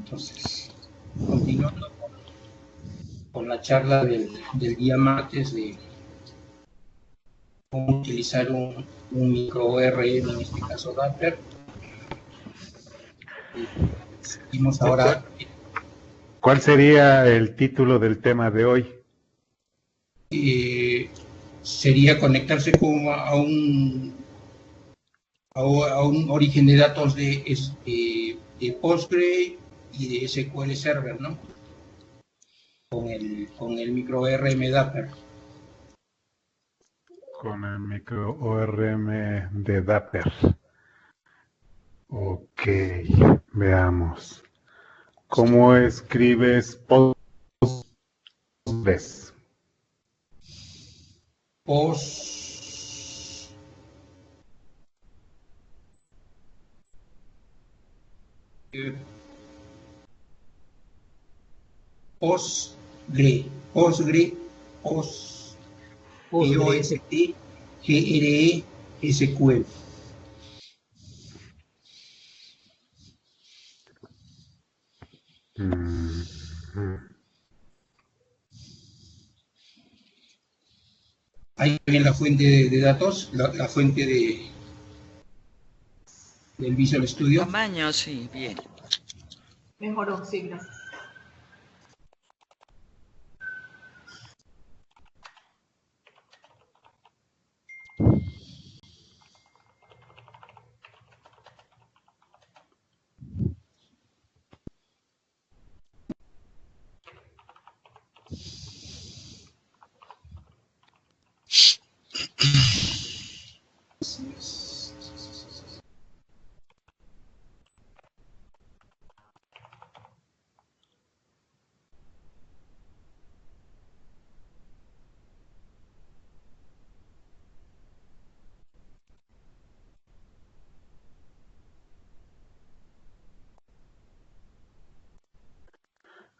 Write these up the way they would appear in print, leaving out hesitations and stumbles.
Entonces, continuando con la charla del día martes de cómo utilizar un micro ORM, en este caso Dapper. Seguimos ahora. ¿Cuál sería el título del tema de hoy? Sería conectarse a un origen de datos de Postgre y de SQL Server, ¿no? Con el micro ORM Dapper. Con el micro ORM de Dapper. Ok, veamos. ¿Cómo escribes Postgres? Postgre, POSTGRE-SQL. Ahí viene la fuente de datos, la fuente del Visual Studio. Tamaño, sí, bien. Mejoró, sí, gracias.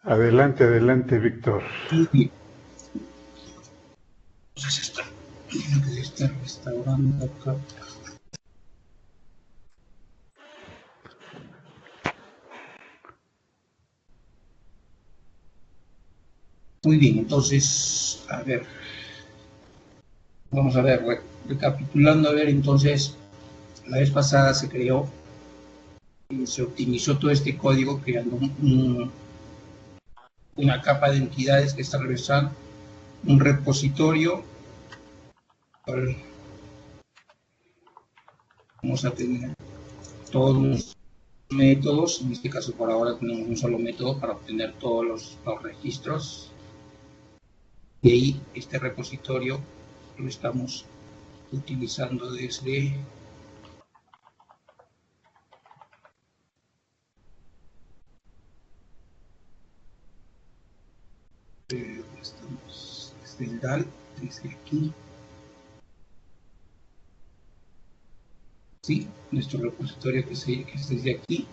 Adelante, adelante, Víctor. Muy bien. Entonces está restaurando acá. Muy bien, entonces, a ver, vamos a ver, recapitulando, a ver, entonces, la vez pasada se creó y se optimizó todo este código creando una capa de entidades que está realizando un repositorio. Vamos a tener todos los métodos, en este caso por ahora tenemos un solo método para obtener todos los registros. Y ahí este repositorio lo estamos utilizando desde el DAL, desde aquí. Sí, nuestro repositorio que es desde aquí.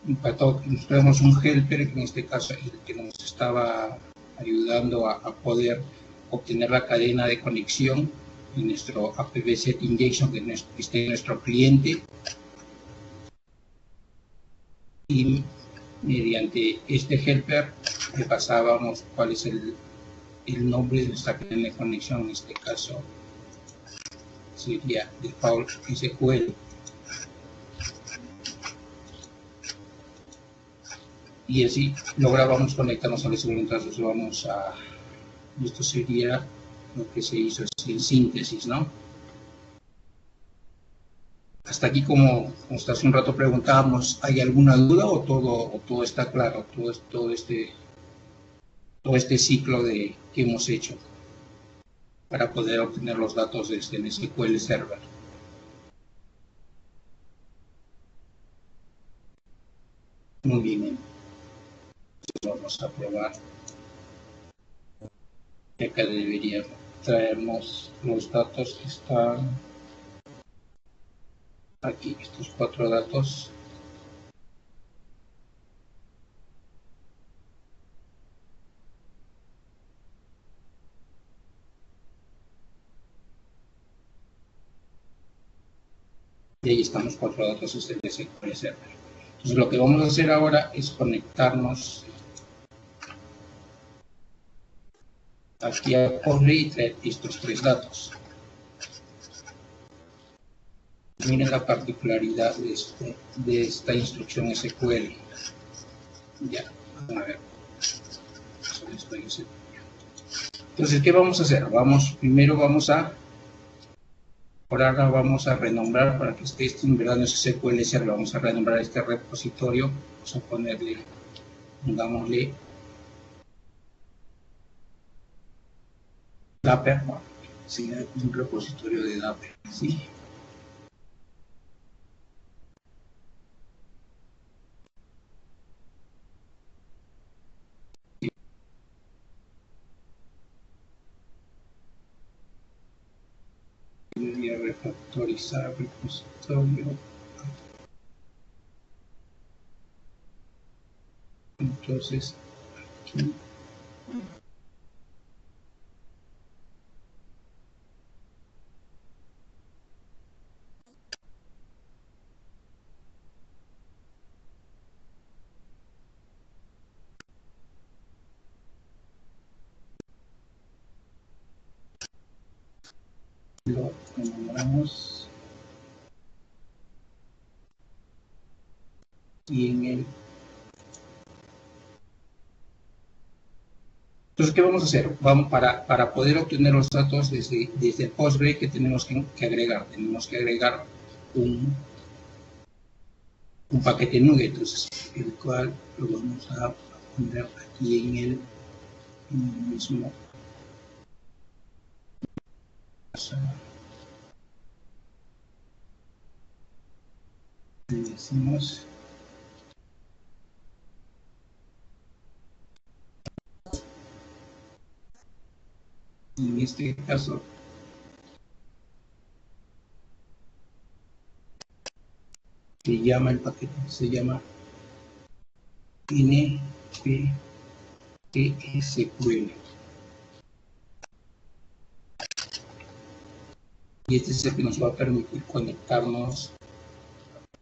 Nos tenemos un helper, que en este caso es el que nos estaba ayudando a poder obtener la cadena de conexión en nuestro APV-Set Injection que está en nuestro cliente. Y mediante este helper le pasábamos cuál es el nombre de nuestra cadena de conexión, en este caso sería default SQL. Y así lográbamos conectarnos a la segunda. Entonces vamos a... Esto sería lo que se hizo así en síntesis, ¿no? Hasta aquí, como hasta hace un rato preguntábamos, ¿hay alguna duda o todo está claro? Todo este ciclo que hemos hecho para poder obtener los datos desde el SQL Server. Muy bien. Entonces vamos a probar. Y acá debería traernos los datos que están aquí, estos 4 datos. Y ahí están los 4 datos desde el SQL Server. Entonces, lo que vamos a hacer ahora es conectarnos aquí a Postgre y traer estos tres datos. Miren la particularidad de esta instrucción SQL. Ya, a ver. Entonces, ¿qué vamos a hacer? Primero vamos a, por ahora vamos a renombrar para que este en verdad no es SQL Server, vamos a renombrar este repositorio, vamos a ponerle, pongámosle Dapper, sí, un repositorio de Dapper, ¿sí? Voy a refactorizar el repositorio. Entonces, aquí. Lo nombramos y en el. Entonces, ¿qué vamos a hacer? Para poder obtener los datos desde Postgre, ¿qué tenemos que agregar? Tenemos que agregar un paquete NuGet, entonces, el cual lo vamos a poner aquí en el mismo. Le decimos en este caso se llama el paquete, se llama NPTSQL. Y este es el que nos va a permitir conectarnos.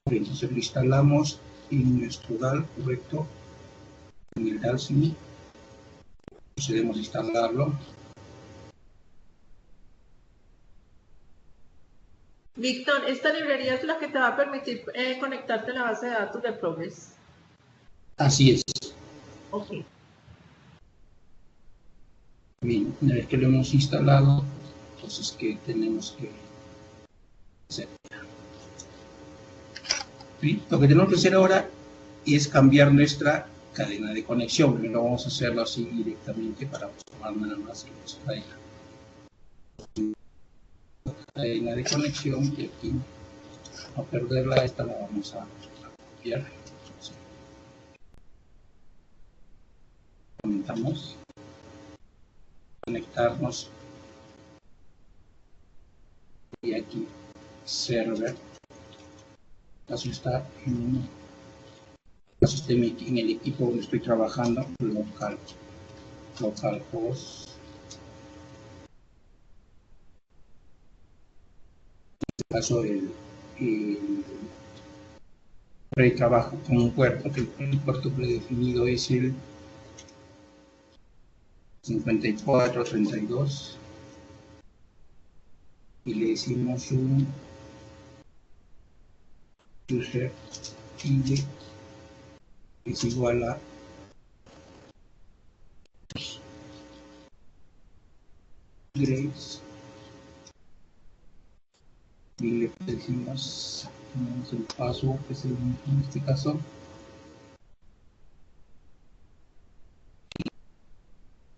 Entonces lo instalamos en nuestro DAL, correcto, en el DAL CMI. Procedemos a instalarlo. Víctor, esta librería es la que te va a permitir conectarte a la base de datos de Progress. Así es. Ok. Bien, una vez que lo hemos instalado, entonces, ¿qué tenemos que hacer? ¿Sí? Lo que tenemos que hacer ahora es cambiar nuestra cadena de conexión. Primero vamos a hacerlo así directamente para tomar nada más nuestra cadena de conexión, y aquí, a perderla, esta la vamos a copiar. Comentamos. Conectarnos. Y aquí, server. Caso está en el equipo donde estoy trabajando, localhost. En este caso, el trabajo con un puerto, que el puerto predefinido es el 5432, y le decimos un user ID es igual a Grace, y le decimos el password, que es en este caso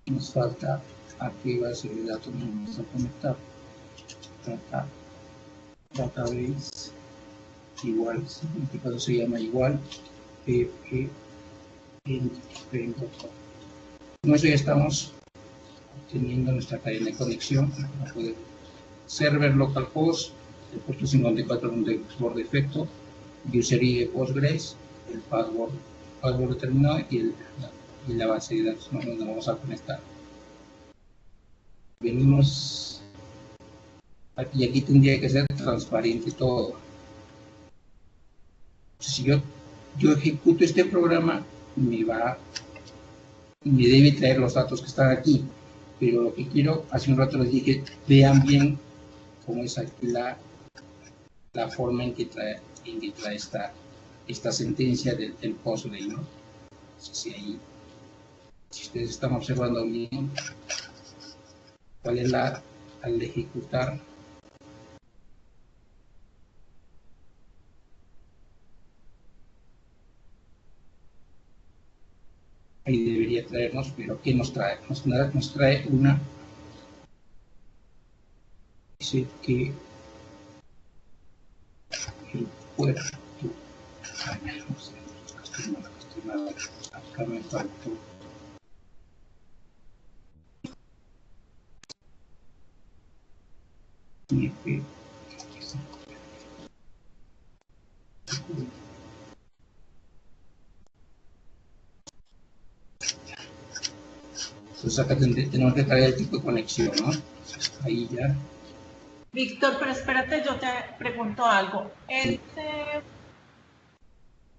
nos falta a qué base de datos nos vamos a conectar. Database igual, en este caso se llama igual pp.com. Con eso ya estamos obteniendo nuestra cadena de conexión. Server localhost, el puerto 54 por defecto, user ID de Postgres, el password determinado y la base de datos donde nos vamos a conectar. Venimos aquí, y aquí tendría que ser transparente todo. Si yo yo ejecuto este programa, me debe traer los datos que están aquí, pero lo que quiero, hace un rato les dije, vean bien cómo es aquí la forma en que trae esta sentencia del PostgreSQL, ¿no? Si ustedes están observando bien cuál es al ejecutar. Ahí debería traernos, pero ¿qué nos trae? Nos trae una, dice que el puerto, no sé, acá me faltó. Entonces acá tenemos que traer el tipo de conexión, ¿no? Entonces, ahí ya. Víctor, pero espérate, yo te pregunto algo.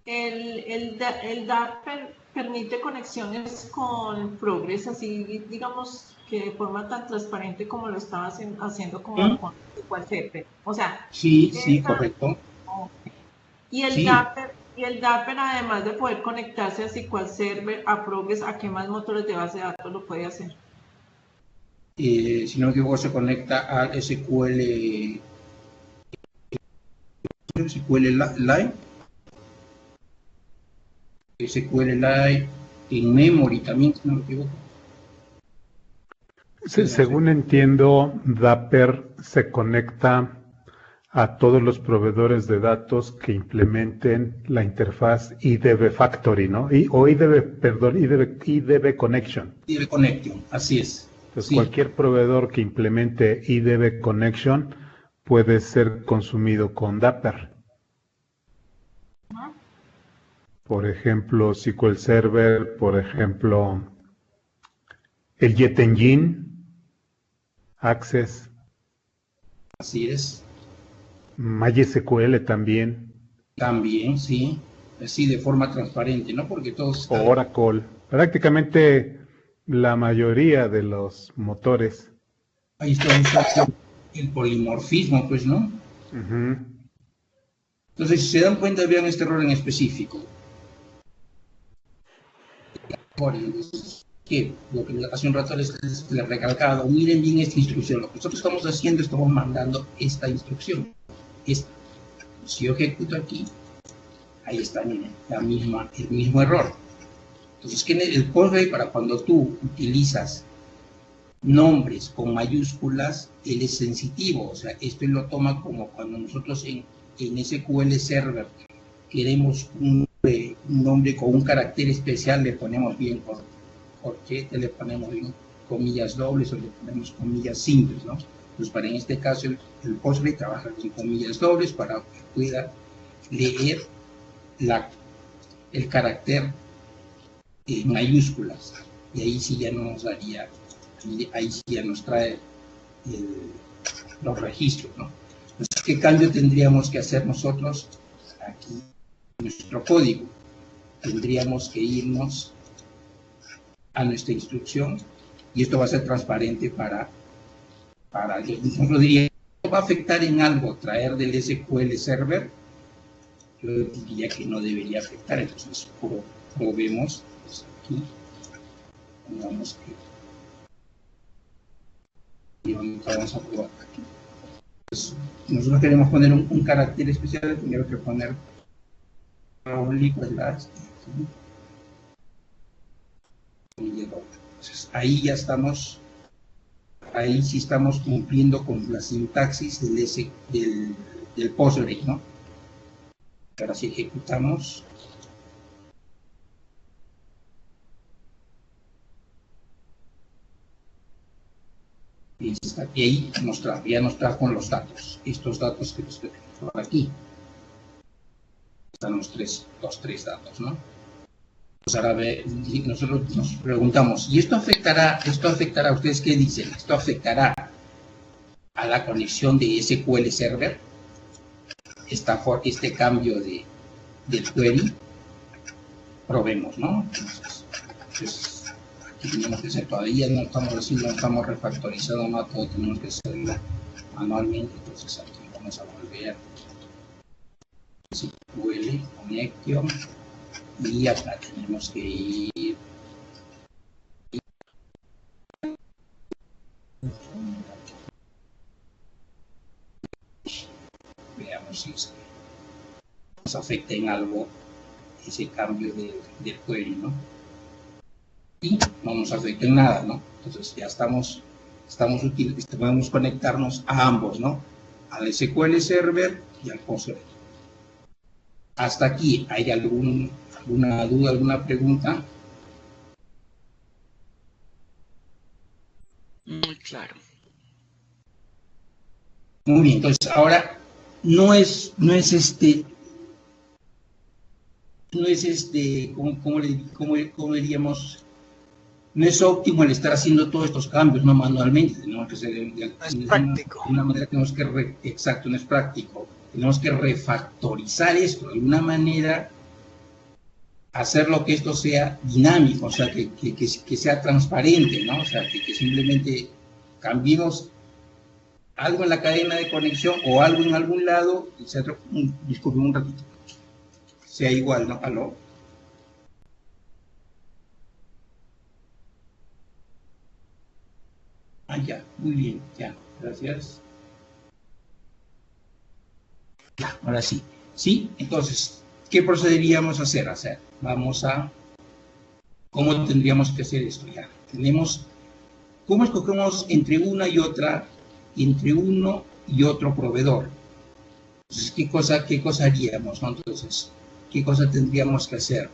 El DAP permite conexiones con Progress, así digamos que de forma tan transparente como lo estaba haciendo con SQL Server. O sea, sí, correcto. Okay. Y el Dapper, además de poder conectarse a SQL Server, a Progress, ¿a qué más motores de base de datos lo puede hacer? Si no me equivoco, se conecta a SQLite en memory también, si no me equivoco. Según entiendo, Dapper se conecta a todos los proveedores de datos que implementen la interfaz IDB Factory, ¿no? IDB Connection. IDB Connection, así es. Entonces, cualquier proveedor que implemente IDB Connection puede ser consumido con Dapper. Por ejemplo, SQL Server, por ejemplo, el Jet Engine, Access. Así es. MySQL también. También, sí. Así de forma transparente, ¿no? Porque todos... Oracle. Prácticamente la mayoría de los motores. Ahí está el polimorfismo, pues, ¿no? Entonces, si se dan cuenta, vean este error en específico. Que lo que hace un rato les recalcado, miren bien esta instrucción. Lo que nosotros estamos haciendo, estamos mandando esta instrucción. Si yo ejecuto aquí, ahí está, miren, el mismo error. Entonces, que el PostgreSQL, para cuando tú utilizas nombres con mayúsculas, él es sensitivo. O sea, esto lo toma como cuando nosotros en SQL Server queremos un nombre con un carácter especial, le ponemos bien corchete, le ponemos bien comillas dobles o le ponemos comillas simples, ¿no? Pues en este caso el PostgreSQL trabaja con comillas dobles para que pueda leer el carácter en mayúsculas, y ahí sí ya nos daría, ahí sí ya nos trae los registros, ¿no? Entonces, ¿qué cambio tendríamos que hacer nosotros aquí en nuestro código? Tendríamos que irnos a nuestra instrucción, y esto va a ser transparente para nosotros diríamos, ¿va a afectar en algo traer del SQL Server? Yo diría que no debería afectar. Entonces probemos, pues aquí, pongamos que vamos a probar aquí. Pues, nosotros queremos poner un carácter especial, tendríamos que poner entonces, ahí ya estamos, ahí sí estamos cumpliendo con la sintaxis del PostgreSQL, ¿no? Ahora si ejecutamos, y ahí ya nos trajo los datos, estos datos que estoy por aquí. Están los tres datos, ¿no? Pues ahora nosotros nos preguntamos, ¿y esto afectará, ustedes qué dicen? ¿Esto afectará a la conexión de SQL Server? Este cambio del query. probemos, ¿no? Entonces, aquí tenemos que hacer, todavía no estamos haciendo, no estamos refactorizando, no todo tenemos que hacerlo manualmente. Entonces aquí vamos a volver SQL Connection y acá tenemos que ir veamos si nos afecta en algo ese cambio del query, ¿no? Y no nos afecta en nada, ¿no? Entonces ya estamos útiles, podemos conectarnos a ambos, ¿no? Al SQL Server y al Postgres. Hasta aquí, ¿hay alguna duda, alguna pregunta? Muy claro. Muy bien, entonces ahora no es ¿cómo diríamos? No es óptimo el estar haciendo todos estos cambios, no manualmente, tenemos que ser es práctico. De una manera tenemos que, exacto, no es práctico, tenemos que refactorizar esto, de alguna manera hacerlo que esto sea dinámico, o sea, que sea transparente, ¿no? O sea, que simplemente cambiemos algo en la cadena de conexión o algo en algún lado, disculpen un ratito, sea igual, ¿no? ¿Aló? Ah, ya, muy bien, ya, gracias. Ya, ahora sí. ¿Sí? Entonces, ¿qué procederíamos a hacer? ¿Cómo tendríamos que hacer esto? Ya, ¿cómo escogemos entre una y otra, entre uno y otro proveedor? Entonces, ¿qué cosa haríamos, ¿no? Entonces, ¿qué cosa tendríamos que hacer?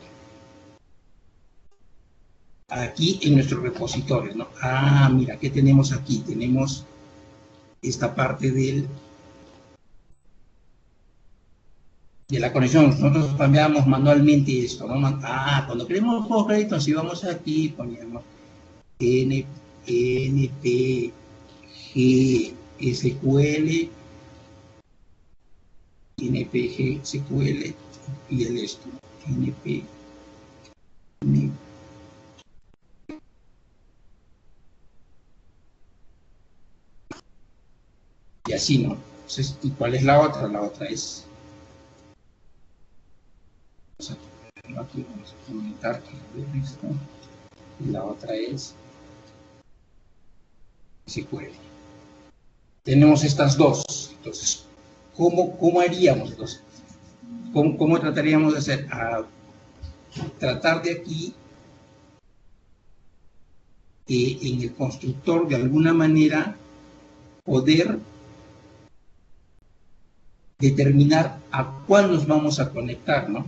Aquí en nuestros repositorios, ¿no? Ah, mira, ¿qué tenemos aquí? Tenemos esta parte de la conexión. Nosotros cambiamos manualmente esto, ¿no? Cuando queremos Postgres, entonces vamos aquí, ponemos NPG SQL, NPG SQL y el esto, NP. Y así, ¿no? Entonces, ¿y cuál es la otra? La otra es... Aquí vamos a comentar esto. Y la otra es SQL. Tenemos estas dos. Entonces, ¿cómo haríamos? Entonces, ¿cómo trataríamos de hacer? Tratar de aquí, en el constructor, de alguna manera, poder determinar a cuál nos vamos a conectar, ¿no?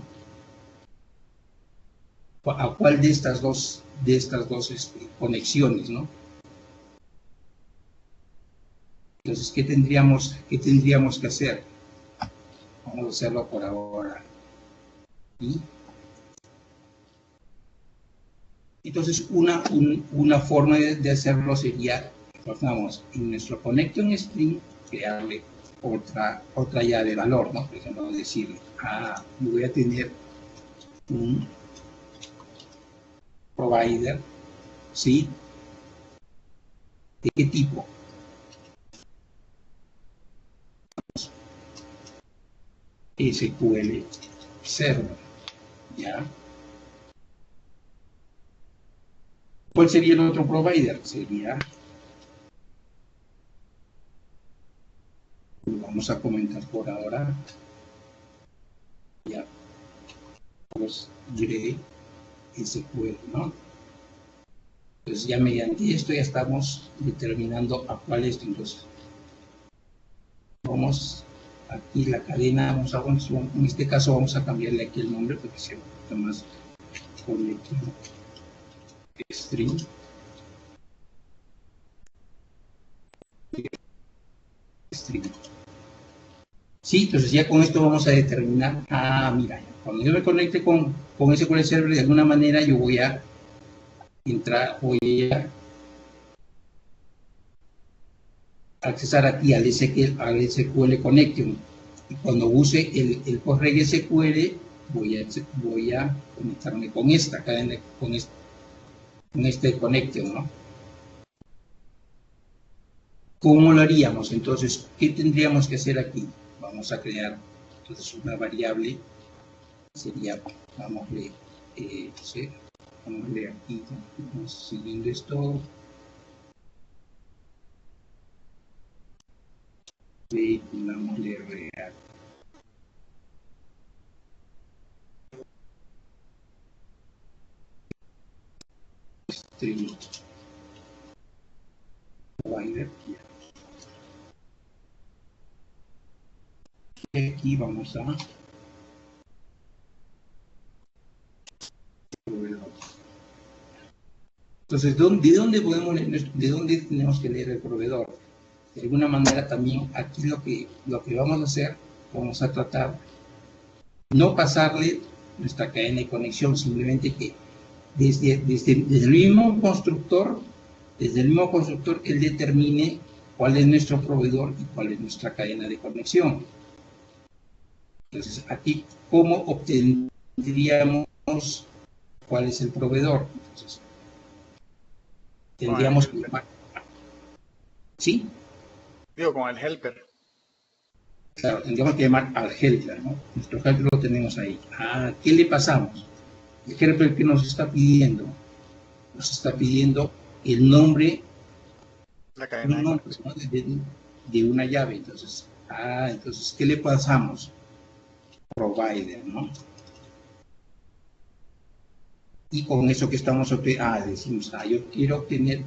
A cuál de estas dos conexiones, ¿no? Entonces, ¿qué tendríamos que hacer? Vamos a hacerlo por ahora. ¿Sí? Entonces, una forma de hacerlo sería, vamos, en nuestro connection string, crearle otra llave de valor, ¿no? Por ejemplo, decirle, yo voy a tener un provider, ¿sí? ¿De qué tipo? SQL Server, ¿ya? ¿Cuál sería el otro provider? Sería, lo vamos a comentar por ahora, ya, pues diré SQL, ¿no? Entonces ya mediante esto ya estamos determinando a cuál es. Entonces vamos aquí la cadena, en este caso vamos a cambiarle aquí el nombre porque sea un poquito más conectado. String. Sí, entonces ya con esto vamos a determinar, mira, cuando yo me conecte con SQL Server, de alguna manera yo voy a entrar, voy a accesar aquí al SQL Connection. Y cuando use el PostgreSQL, voy a conectarme con esta cadena, con este connection, ¿no? ¿Cómo lo haríamos? Entonces, ¿qué tendríamos que hacer aquí? Vamos a crear entonces una variable, sería, vámosle aquí, siguiendo esto, y pongámosle real. String provider. Y aquí vamos a proveedor. Entonces, ¿de dónde tenemos que leer el proveedor? De alguna manera también aquí lo que vamos a hacer, vamos a tratar no pasarle nuestra cadena de conexión, simplemente que desde el mismo constructor, él determine cuál es nuestro proveedor y cuál es nuestra cadena de conexión. Entonces, aquí, ¿cómo obtendríamos cuál es el proveedor? Entonces, tendríamos que llamar. ¿Sí? Digo, con el helper. Claro, tendríamos que llamar al helper, ¿no? Nuestro helper lo tenemos ahí. ¿Qué le pasamos? El helper que nos está pidiendo el nombre, un nombre, ¿no? de una llave. Entonces, ¿qué le pasamos? Provider, ¿no? Y con eso que estamos decimos, yo quiero obtener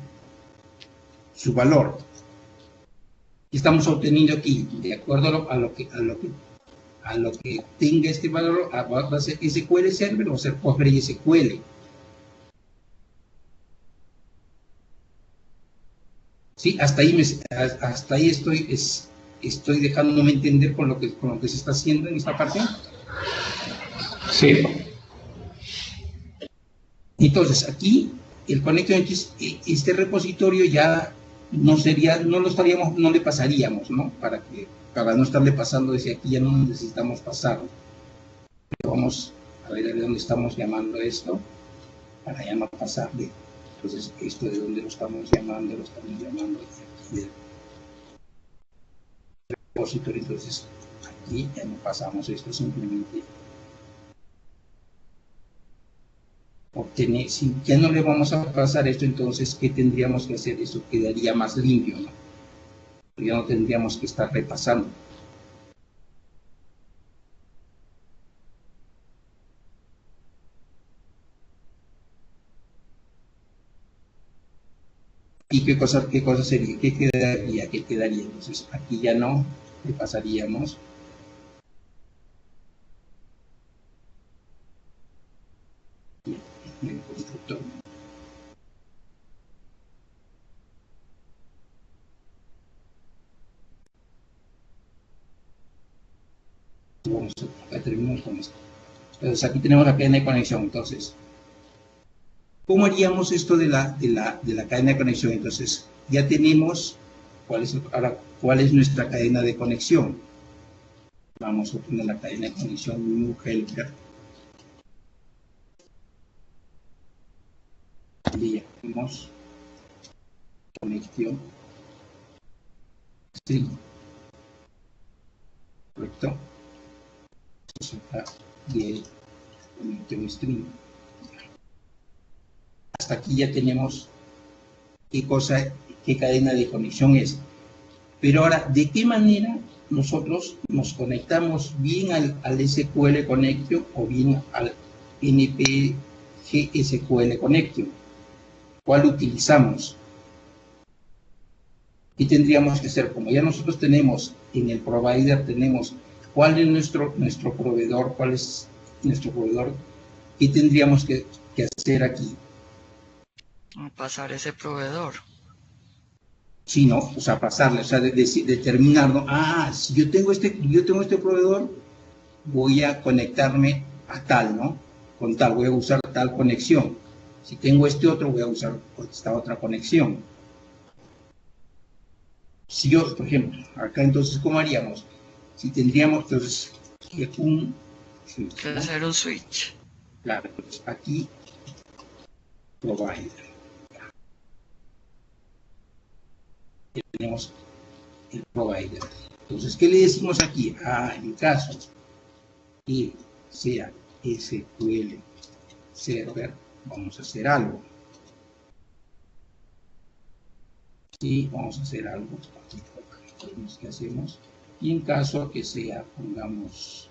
su valor. Y estamos obteniendo aquí, de acuerdo a lo que tenga este valor, va a ser SQL Server o va a ser PostgreSQL. Sí, hasta ahí estoy dejándome entender con lo que se está haciendo en esta parte. Sí. Entonces, aquí el Connection, este repositorio ya no le pasaríamos, ¿no? Para no estarle pasando desde aquí, ya no necesitamos pasarlo. Pero vamos a ver de dónde estamos llamando esto, para ya no pasarle. Entonces, esto de dónde lo estamos llamando de aquí del repositorio. Entonces, aquí ya no pasamos esto, simplemente obtener. Si ya no le vamos a pasar esto, entonces, ¿qué tendríamos que hacer? Eso quedaría más limpio, ¿no? Ya no tendríamos que estar repasando. ¿Y qué cosa sería? ¿Qué quedaría? Entonces, aquí ya no le pasaríamos. El constructor. Vamos a terminar con esto. Entonces, aquí tenemos la cadena de conexión. Entonces, ¿cómo haríamos esto de la cadena de conexión? Entonces, ya tenemos cuál es nuestra cadena de conexión. Vamos a poner la cadena de conexión new helper. Y ya tenemos conexión string. ¿Correcto? Eso está bien. Conexión string. Hasta aquí ya tenemos qué cadena de conexión es. Pero ahora, ¿de qué manera nosotros nos conectamos bien al SQL Connection o bien al NPG SQL Connection? ¿Cuál utilizamos? ¿Qué tendríamos que hacer? Como ya nosotros tenemos en el provider, tenemos cuál es nuestro proveedor, ¿qué tendríamos que hacer aquí? Pasar ese proveedor. Sí, ¿no? O sea, pasarle, o sea, determinar, ¿no? Si yo tengo este proveedor, voy a conectarme a tal, ¿no? Con tal, voy a usar tal conexión. Si tengo este otro, voy a usar esta otra conexión. Si yo, por ejemplo, acá entonces, ¿cómo haríamos? Si tendríamos, entonces, un switch, Debe ¿no? ser un switch. Claro, entonces aquí, provider. Tenemos el provider. Entonces, ¿qué le decimos aquí? En caso que sea SQL Server, vamos a hacer algo. Sí, vamos a hacer algo. ¿Qué hacemos? Y en caso que sea, pongamos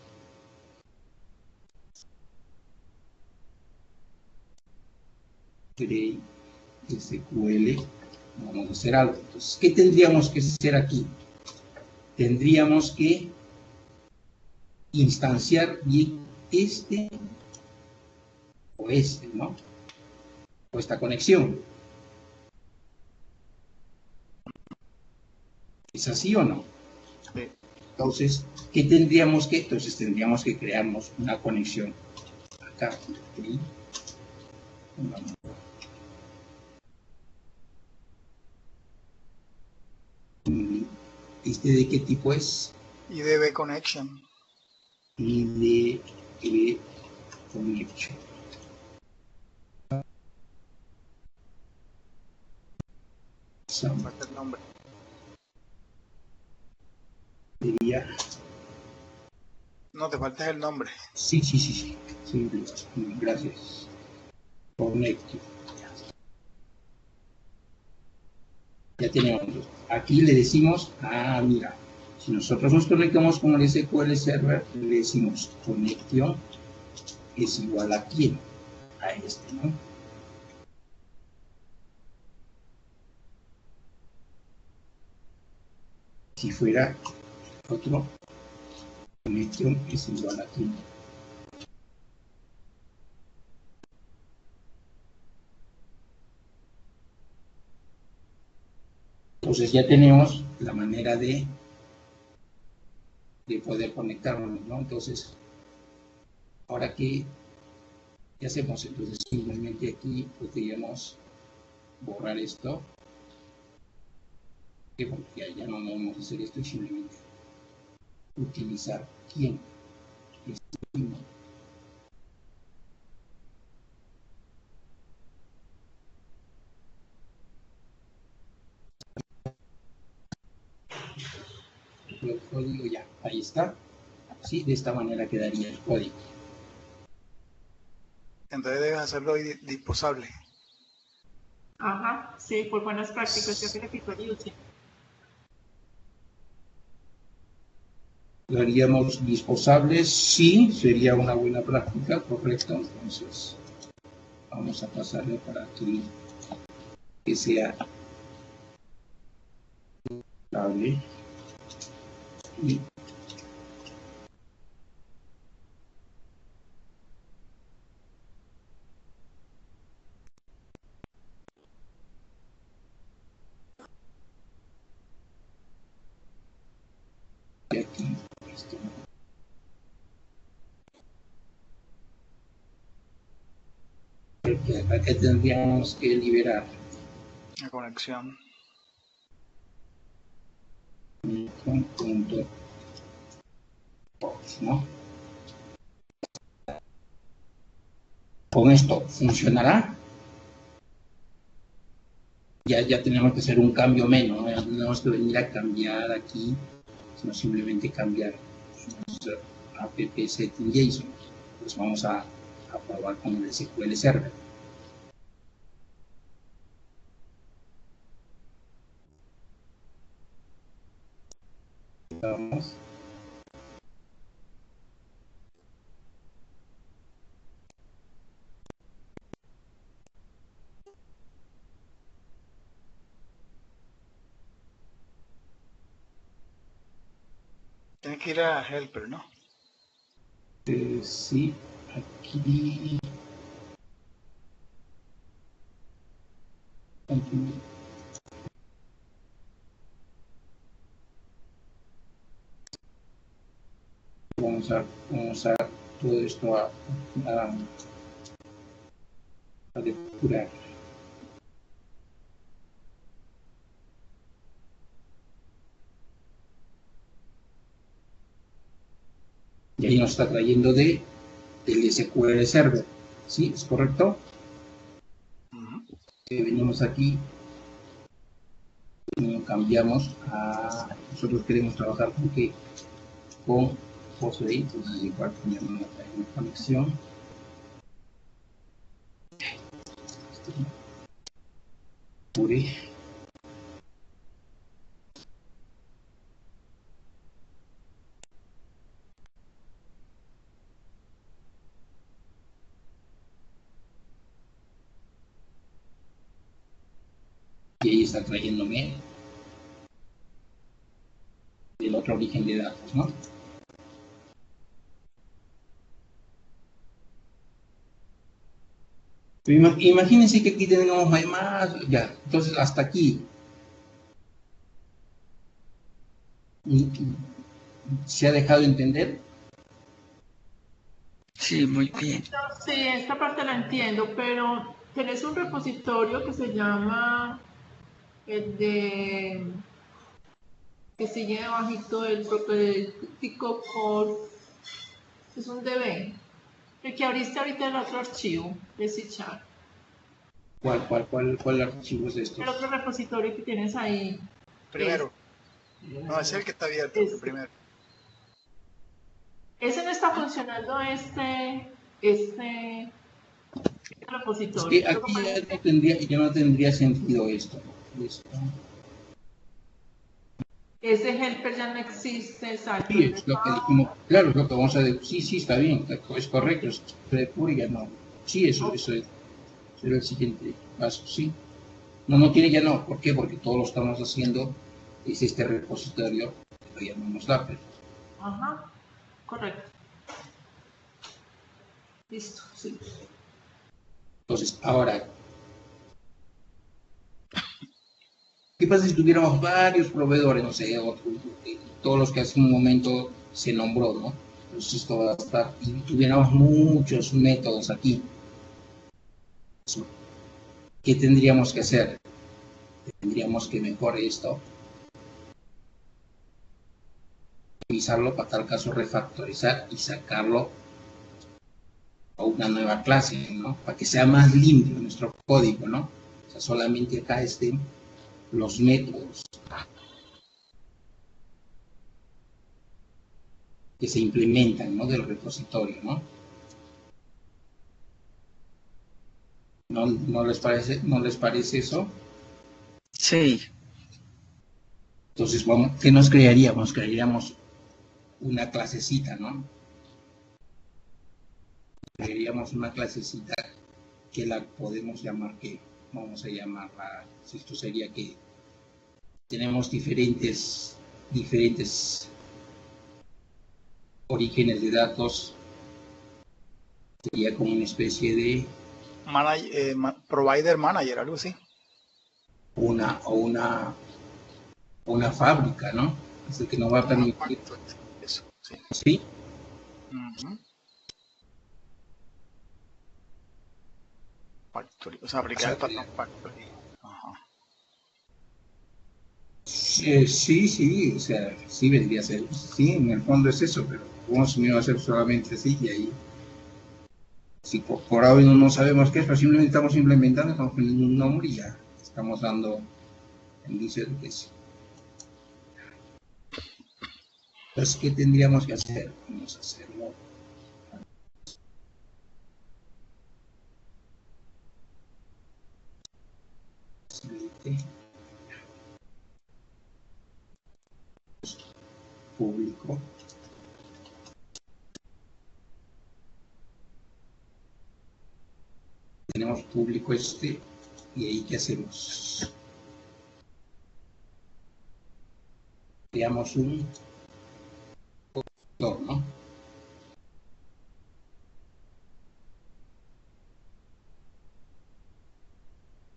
SQL, vamos a hacer algo. Entonces, ¿qué tendríamos que hacer aquí? Tendríamos que instanciar bien este o este, ¿no? O esta conexión. ¿Es así o no? Sí. Entonces, ¿qué tendríamos que? Entonces tendríamos que crearnos una conexión acá. ¿Sí? ¿Este de qué tipo es? IDB Connection. IDB Connection. Falta el nombre. Sería... No, te falta el nombre. Sí. Sí, gracias. Connection. Ya tenemos. Aquí le decimos, mira, si nosotros nos conectamos con el SQL Server, le decimos conexión es igual a quién, a este, ¿no? Si fuera otro, conexión es igual a quién. Entonces ya tenemos la manera de poder conectarnos, ¿no? Entonces, ahora ¿qué hacemos? Entonces simplemente aquí podríamos borrar esto, porque ya no vamos a hacer esto y simplemente utilizar quién. El código ya, ahí está. Sí, de esta manera quedaría el código. Entonces debes hacerlo disposable. Ajá, sí, por buenas prácticas, yo que repito el using. Lo haríamos disposables, sí, sería una buena práctica, correcto. Entonces, vamos a pasarle para que sea estable. Y aquí, esto. Acá tendríamos que liberar La conexión. un punto, ¿no? Con esto funcionará. Ya tenemos que hacer un cambio menos, no tenemos que venir a cambiar aquí, sino simplemente cambiar nuestro app setting JSON. Pues vamos a probar con el SQL Server. Vamos. Tienes que ir a Helper, ¿no? Sí, aquí. Vamos a todo esto a depurar. Y ahí nos está trayendo de el SQL Server. ¿Sí? ¿Es correcto? Venimos aquí, cambiamos a... Nosotros queremos trabajar con qué? Con Postgre, entonces igual ponemos una conexión. Pure. Y ahí está trayéndome el otro origen de datos, ¿no? Imagínense que aquí tenemos más, ya, entonces hasta aquí. ¿Se ha dejado entender? Sí, muy bien. Sí, esta parte la entiendo, pero tenés un repositorio que se llama el de que sigue debajito del propedéutico core, es un DB, el que abriste ahorita el otro archivo de C#. ¿Cuál archivo es esto? El otro repositorio que tienes ahí. Primero. No, es el que está abierto, el primero. Ese no está funcionando este repositorio. Es que aquí ya no tendría sentido esto. Ese helper ya no existe, exacto. Sí, es lo que dijimos. Claro, es lo que vamos a decir. Sí, está bien, es correcto. Es de pura y ya no. Sí, eso es. Será el siguiente paso, sí. No tiene ya no. ¿Por qué? Porque todo lo estamos haciendo. Es este repositorio que lo llamamos Dapper. Ajá, correcto. Listo, sí. Entonces, ahora, ¿qué pasa si tuviéramos varios proveedores? No sé, todos los que hace un momento se nombró, ¿no? Entonces esto va a estar, y tuviéramos muchos métodos aquí. ¿Qué tendríamos que hacer? Tendríamos que mejorar esto, revisarlo para tal caso refactorizar y sacarlo a una nueva clase, ¿no? Para que sea más limpio nuestro código, ¿no? O sea, solamente acá estén los métodos que se implementan, ¿no? Del repositorio, ¿no? ¿No les parece eso? Sí, Entonces, ¿qué nos crearíamos? Crearíamos una clasecita, ¿no? Crearíamos una clasecita que la podemos llamar, que vamos a llamarla, si esto sería que tenemos diferentes orígenes de datos, sería como una especie de Provider manager, algo así. una fábrica, ¿no? Es el que nos va a permitir. Eso, sí. ¿Sí? Factory, o sea, aplicar el patrón factory. Ajá. Sí, o sea, sí vendría a ser, sí, en el fondo es eso, pero vamos a hacer solamente así y ahí. Si por ahora no sabemos qué es, pero simplemente estamos implementando, estamos poniendo un nombre y ya estamos dando indicio de que sí. Entonces, ¿qué tendríamos que hacer? Vamos a hacerlo. Público. Tenemos público y ahí ¿qué hacemos? Creamos un constructor, ¿no?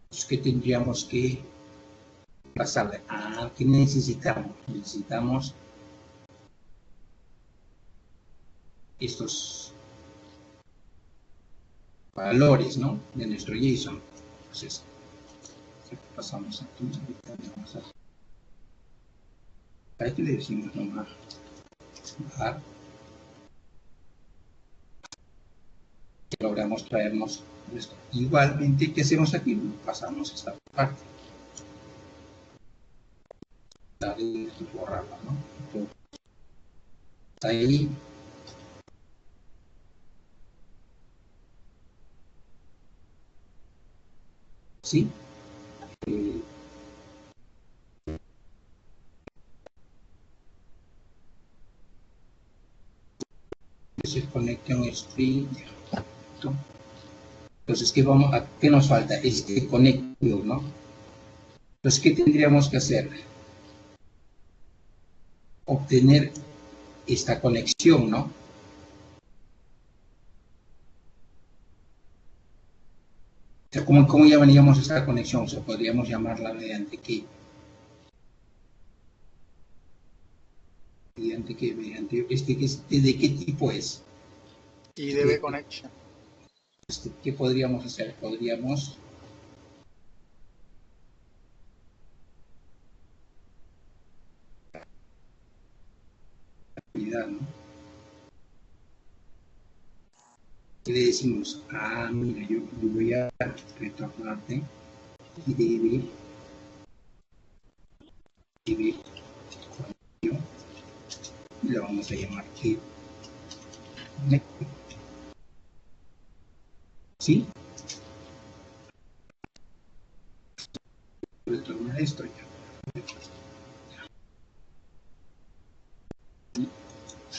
Entonces, ¿qué tendríamos que pasarle? ¿Qué necesitamos? Necesitamos estos valores, ¿no? De nuestro JSON. Entonces, pasamos aquí, vamos a esto le decimos nomás var logramos traernos esto. Igualmente, ¿qué hacemos aquí? Pasamos esta parte. Borrarla, ¿no? Entonces, ahí. ¿Sí? Se conecta un string. Entonces, ¿qué nos falta? Este conector, ¿no? Entonces, ¿qué tendríamos que hacer? Obtener esta conexión, ¿no? O sea, ¿cómo llamaríamos esta conexión? O sea, podríamos llamarla mediante qué. Mediante qué, mediante ¿de qué tipo es? IDB connection. ¿Qué podríamos hacer? Podríamos ¿no? Y le decimos, mira, yo voy a retornarte IDB y le vamos a llamar que ¿sí? Retornar esto ya.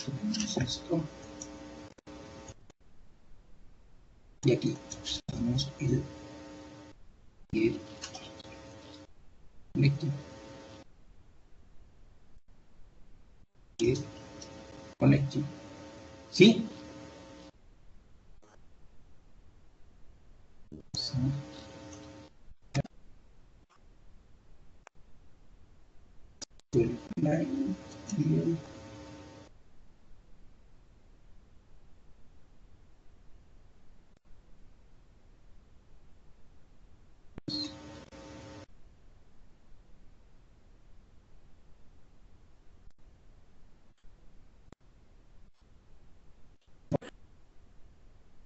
Tenemos esto. Y aquí tenemos el conector. Conector. ¿Sí?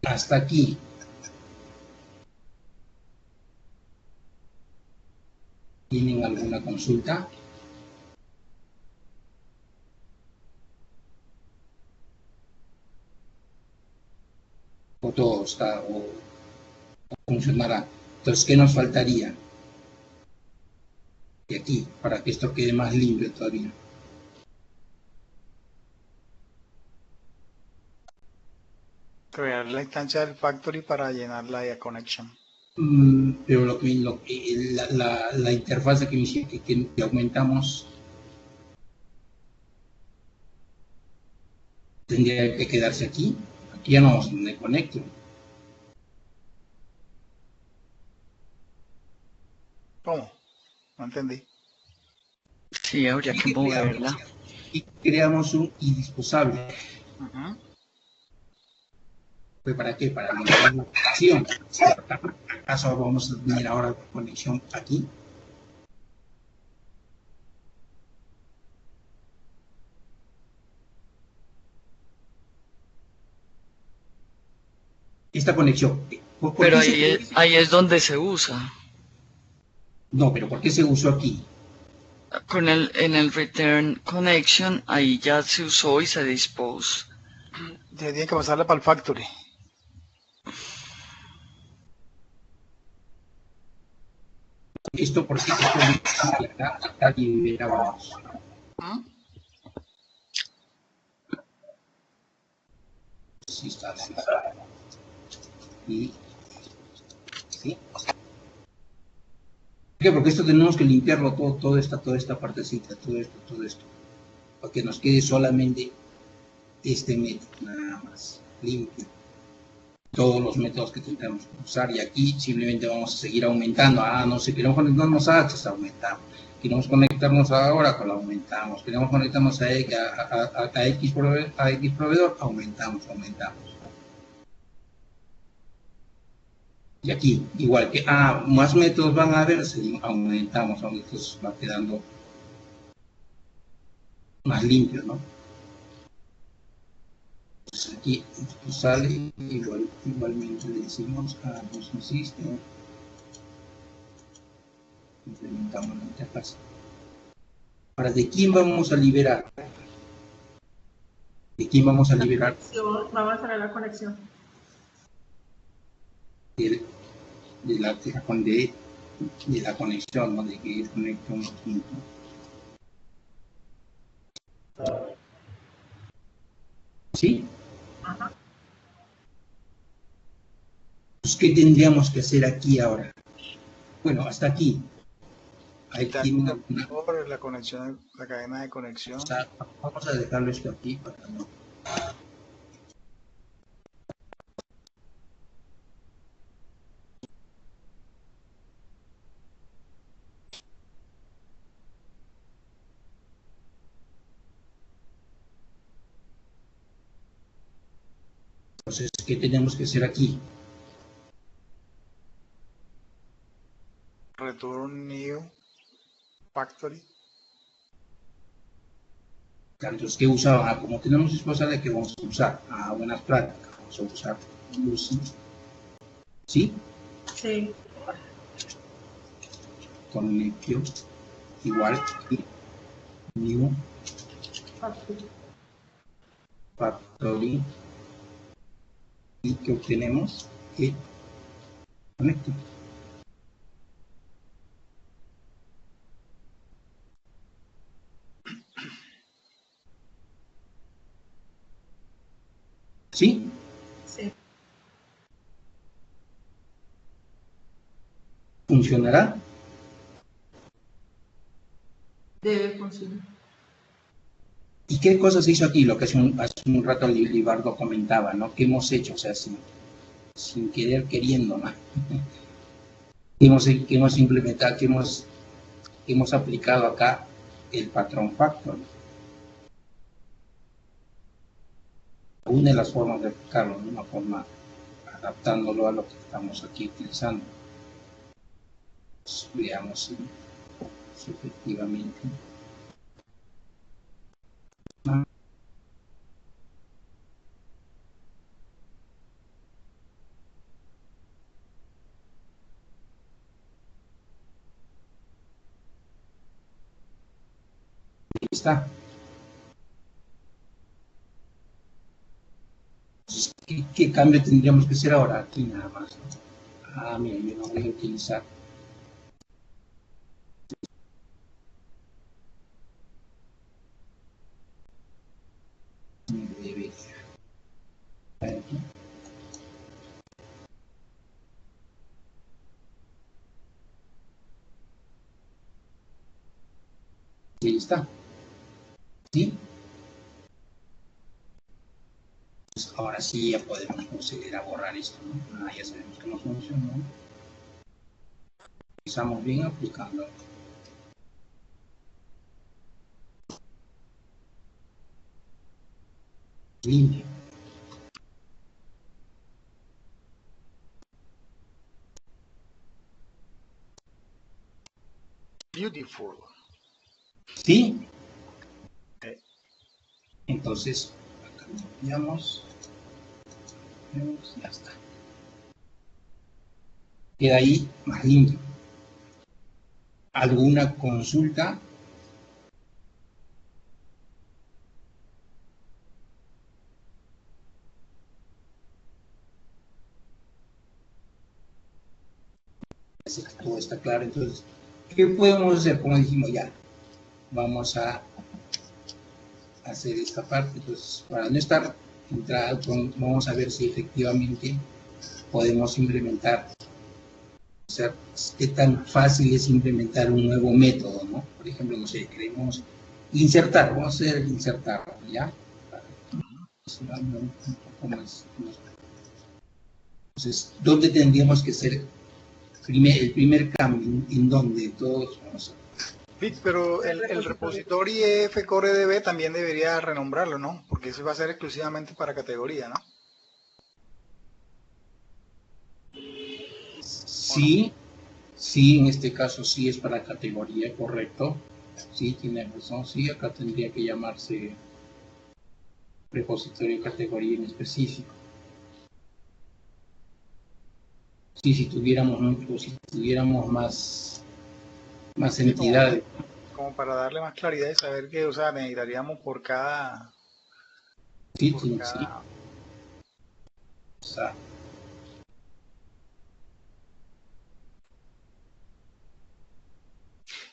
Hasta aquí. ¿Tienen alguna consulta? O todo está, o funcionará. Entonces, ¿qué nos faltaría? Y aquí, para que esto quede más limpio todavía. Crear la instancia del factory para llenar la connection. Pero la interfaz de que aumentamos tendría que quedarse aquí. Aquí ya no vamos a tener conector. ¿Cómo? No entendí. Sí, habría que moverla. Y creamos un indisposable. ¿Para qué? Para montar la conexión. ¿Acaso vamos a tener ahora la conexión aquí? Esta conexión. Pero ahí es donde se usa. No, pero ¿por qué se usó aquí? En el return connection, ahí ya se usó y se dispose. Ya tiene que pasarle para el factory. Esto porque acá liberábamos. Sí, está así. Y sí. ¿Por qué? Porque esto tenemos que limpiarlo toda esta partecita, todo esto, para que nos quede solamente este método, nada más, limpio. Todos los métodos que tendremos que usar, y aquí simplemente vamos a seguir aumentando. No sé, queremos conectarnos a H, aumentamos. Queremos conectarnos a Oracle, aumentamos. Queremos conectarnos a X proveedor, aumentamos. Y aquí, igual que, más métodos van a haber, aumentamos, entonces va quedando más limpio, ¿no? Entonces Y esto sale igualmente le decimos a Business System, implementamos la interfaz. Ahora, ¿de quién vamos a liberar? ¿De quién vamos a liberar? Vamos a hacer la conexión. De la conexión, ¿no? De que conecta uno punto. ¿Sí? Ajá. Pues, ¿qué tendríamos que hacer aquí ahora? Bueno, hasta aquí. Ahí tiene la conexión, la cadena de conexión. O sea, vamos a dejarlo esto aquí para no. Entonces, ¿qué tenemos que hacer aquí? Return new factory. Entonces, ¿qué usaba? Como tenemos esposa, ¿de qué vamos a usar? Buenas prácticas. Vamos a usar Lucy. ¿Sí? Sí. Connection igual que new factory. Y que obtenemos que conecte. ¿Sí? Sí. ¿Funcionará? Debe funcionar. ¿Y qué cosas se hizo aquí? Lo que hace un rato Libardo comentaba, ¿no? ¿Qué hemos hecho? O sea, sin querer queriendo, ¿no? ¿Qué hemos implementado? ¿Qué hemos aplicado acá? El patrón factor. Una de las formas de aplicarlo, ¿no? Una forma adaptándolo a lo que estamos aquí utilizando. Pues, veamos si efectivamente. Ahí está. Entonces, ¿qué cambio tendríamos que hacer ahora? Aquí nada más, ¿no? Mira, yo no voy a utilizar. Y ahí está. ¿Sí? Pues ahora sí ya podemos proceder a borrar esto, ¿no? Ya sabemos que no funcionó. Estamos bien aplicando. Limpio. Beautiful. ¿Sí? Entonces, acá limpiamos. Ya está. Queda ahí más limpio. ¿Alguna consulta? Todo está claro. Entonces, ¿qué podemos hacer? Como dijimos ya, vamos a hacer esta parte. Entonces, para no estar entrado, vamos a ver si efectivamente podemos implementar. O sea, qué tan fácil es implementar un nuevo método, ¿no? Por ejemplo, no sé, queremos insertar, vamos a hacer insertar, ¿ya? Un poco más. Entonces, ¿dónde tendríamos que hacer el primer cambio? ¿En dónde? Todos vamos a... Pero el repositorio EFCoreDB también debería renombrarlo, ¿no? Porque eso va a ser exclusivamente para categoría, ¿no? Sí, sí, en este caso sí es para categoría, correcto. Sí, tiene razón, sí, acá tendría que llamarse repositorio categoría en específico. Sí, si tuviéramos más entidades. Como para darle más claridad y saber que, o sea, necesitaríamos por cada... Sí, por sí, cada... sí. O sea,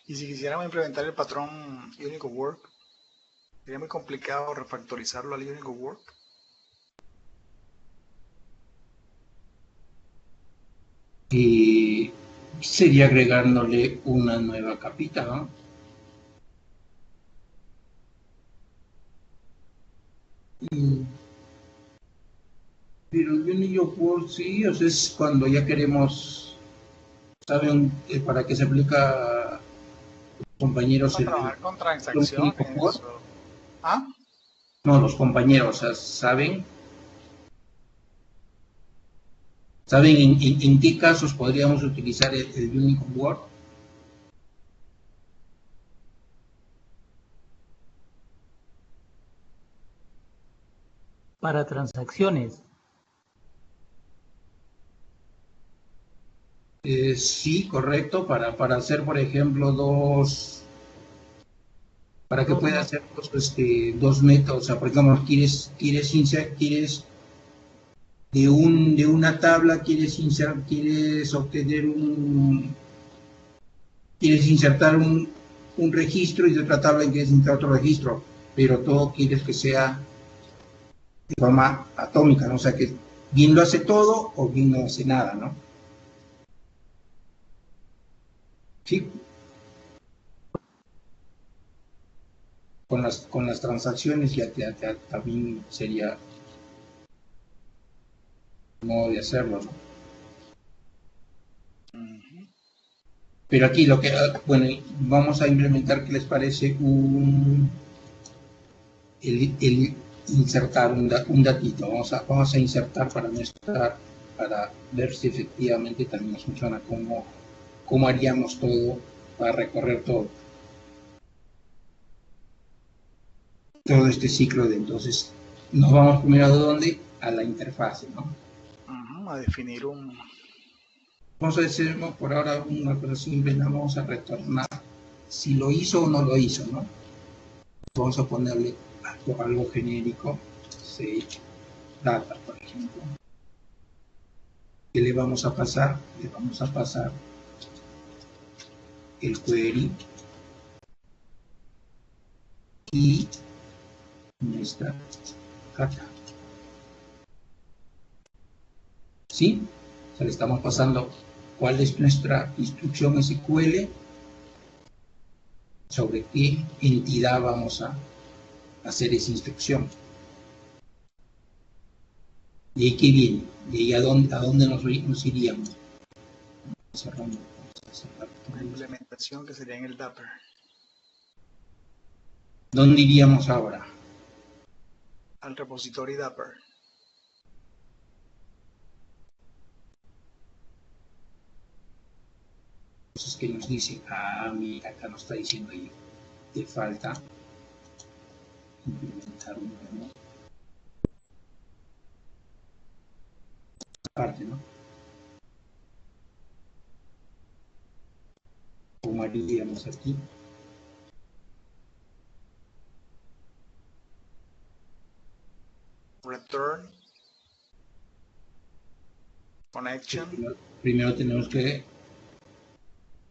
Y si quisiéramos implementar el patrón Unicode Work, sería muy complicado refactorizarlo al Unicode Work. y sería agregándole una nueva capita, ¿no? Pero Unicode Work sí, o sea, es cuando ya queremos, ¿saben para qué se aplica, compañeros? Para trabajar con transacciones. ¿Ah? No, los compañeros, o sea, ¿saben en qué casos podríamos utilizar el Unicode Word? Para transacciones. Sí, correcto, para hacer, por ejemplo, para que pueda hacer dos métodos, o sea, por ejemplo, quieres de una tabla, quieres obtener quieres insertar un registro, y de otra tabla quieres insertar otro registro, pero todo quieres que sea de forma atómica, ¿no? O sea, que bien lo hace todo o bien no hace nada, ¿no? Sí. Con las transacciones ya también sería un modo de hacerlo, ¿no? Pero aquí bueno, vamos a implementar, ¿qué les parece? El insertar un datito. Vamos a insertar para ver si efectivamente también nos funciona, cómo haríamos todo para recorrer todo este ciclo de entonces. Nos vamos primero a dónde, a la interfase, ¿no? A definir un... Vamos a decir, ¿no? Por ahora una cosa simple, vamos a retornar si lo hizo o no lo hizo, ¿no? Vamos a ponerle algo genérico, Sage Data, por ejemplo. ¿Qué le vamos a pasar? Le vamos a pasar el query y nuestra data. ¿Sí? O sea, le estamos pasando cuál es nuestra instrucción SQL, sobre qué entidad vamos a hacer esa instrucción. ¿De ahí qué viene? ¿De ahí a dónde nos iríamos? Cerrando. La implementación que sería en el Dapper. ¿Dónde iríamos ahora? Al repositorio Dapper. Entonces, que nos dice, mira, acá nos está diciendo ahí, te falta implementar un nuevo parte, ¿no? ¿Cómo haríamos aquí? Return connection. Primero tenemos que,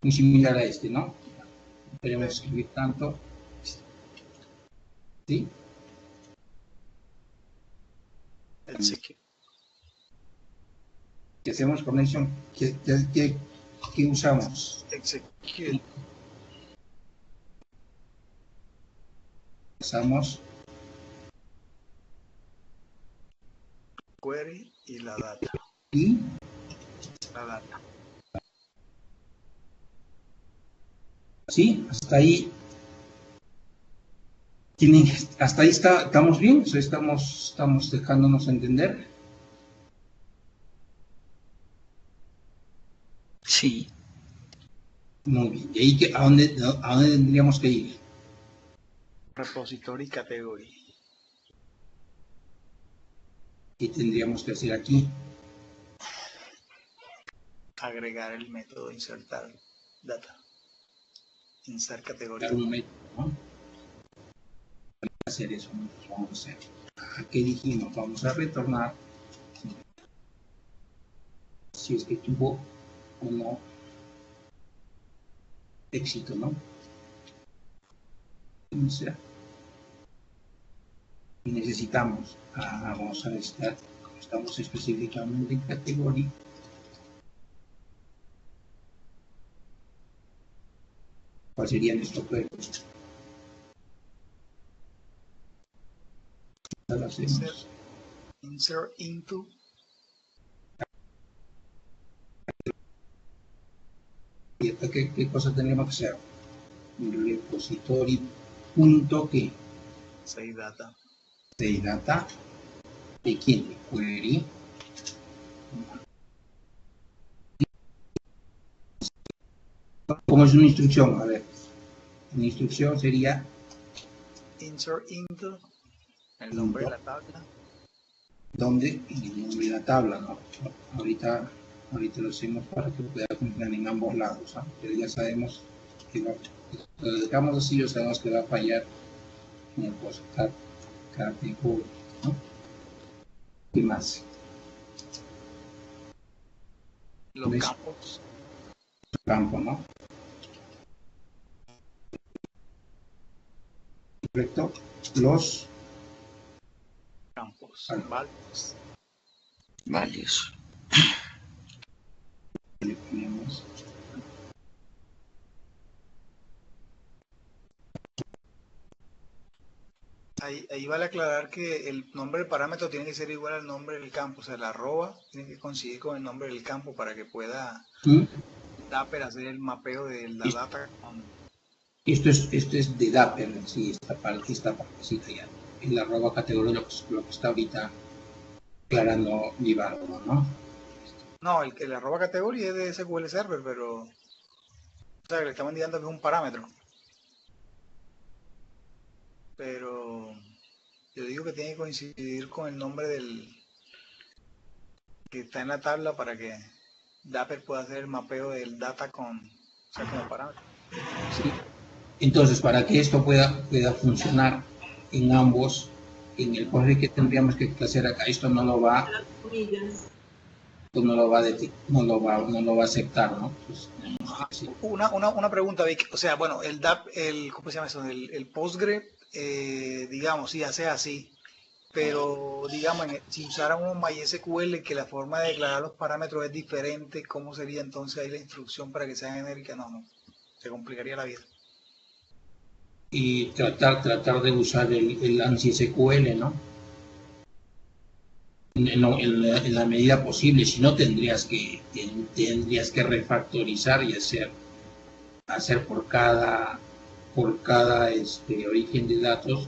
muy similar a este, ¿no? Queremos escribir tanto, ¿sí? Execute. ¿Qué hacemos connection? ¿Qué usamos? Execute. Usamos query y la data. y La data. ¿Sí? Hasta ahí. Hasta ahí estamos bien, o sea, estamos dejándonos entender. Sí. Muy bien. ¿Y ahí a dónde tendríamos que ir? Repository category. ¿Qué tendríamos que hacer aquí? Agregar el método insertar data. Insert categoría. Dar un método, ¿no? Para hacer eso, nosotros vamos a hacer. ¿Qué dijimos? Vamos a retornar si es que tuvo o no éxito, ¿no? O sea, y necesitamos, vamos a estar, como estamos específicamente en categoría, ¿cuál sería nuestro cuerpo? Lo hacemos. Insert into. ¿Y acá qué cosa tenemos que hacer? Repository punto que Say data. de data de quién, de query. ¿Cómo es una instrucción? A ver, una instrucción sería Insert into. El nombre de la tabla. ¿dónde? En el nombre de la tabla, ¿no? Ahorita lo hacemos para que pueda funcionar en ambos lados, ¿no? Pero ya sabemos que lo dejamos así, ya sabemos que va a fallar en el post category, ¿no? ¿Qué más? Los campos. Campo, ¿no? Correcto. Los Campos. Values. Values. Le ponemos Ahí vale aclarar que el nombre del parámetro tiene que ser igual al nombre del campo, o sea, la arroba tiene que coincidir con el nombre del campo para que pueda Dapper hacer el mapeo de la data. esto es de Dapper, sí, esta partecita ya. El arroba categoría lo que está ahorita aclarando Libardo, ¿no? No, el arroba categoría es de SQL Server, pero o sea, le estamos indicando que es un parámetro. Pero yo digo que tiene que coincidir con el nombre del que está en la tabla para que Dapper pueda hacer el mapeo del data como parámetro. Sí. Entonces, para que esto pueda funcionar en ambos, en el PostgreSQL que tendríamos que hacer acá, esto no lo va, no lo va a aceptar, ¿no? Pues, sí. Una pregunta, Vic. O sea, bueno, ¿cómo se llama eso? El Postgre, digamos, sí hace así, pero digamos, si usáramos MySQL, que la forma de declarar los parámetros es diferente, ¿cómo sería entonces ahí la instrucción para que sea genérica? No, se complicaría la vida. Y tratar de usar el ANSI SQL, ¿no? En la medida posible, si no tendrías que refactorizar y hacer por cada origen de datos,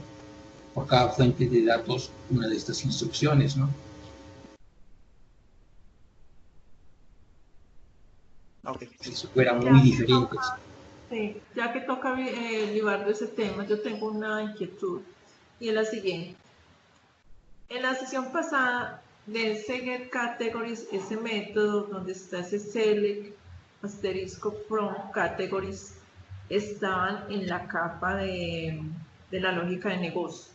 por cada fuente de datos, una de estas instrucciones, ¿no? Okay. Si fueran muy diferentes. Sí, ya que toca Libardo ese tema, yo tengo una inquietud y es la siguiente. En la sesión pasada de ese get categories, ese método donde está ese select asterisco from categories, estaban en la capa de la lógica de negocio.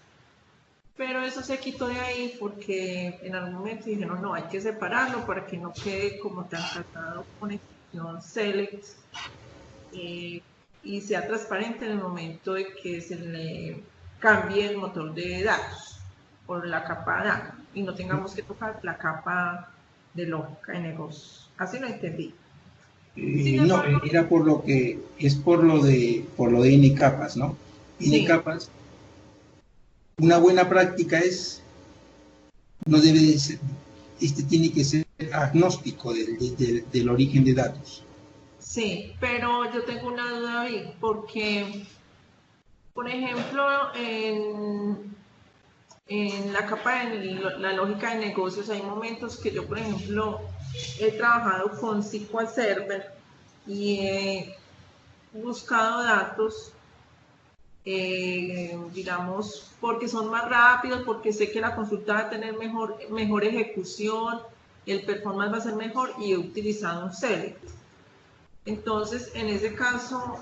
Pero eso se quitó de ahí porque en algún momento dijeron, no, hay que separarlo para que no quede como tan tratado con excepción select y sea transparente en el momento de que se le cambie el motor de datos por la capa de datos y no tengamos que tocar la capa de lógica de negocio. Así lo entendí. No, era por lo de N capas, ¿no? N capas. Una buena práctica no debe de ser, tiene que ser agnóstico del origen de datos. Sí, pero yo tengo una duda, Vic, porque, por ejemplo, en la capa de la lógica de negocios hay momentos que yo, por ejemplo, he trabajado con SQL Server y he buscado datos digamos, porque son más rápidos, porque sé que la consulta va a tener mejor ejecución, el performance va a ser mejor y he utilizado un select. Entonces, en ese caso,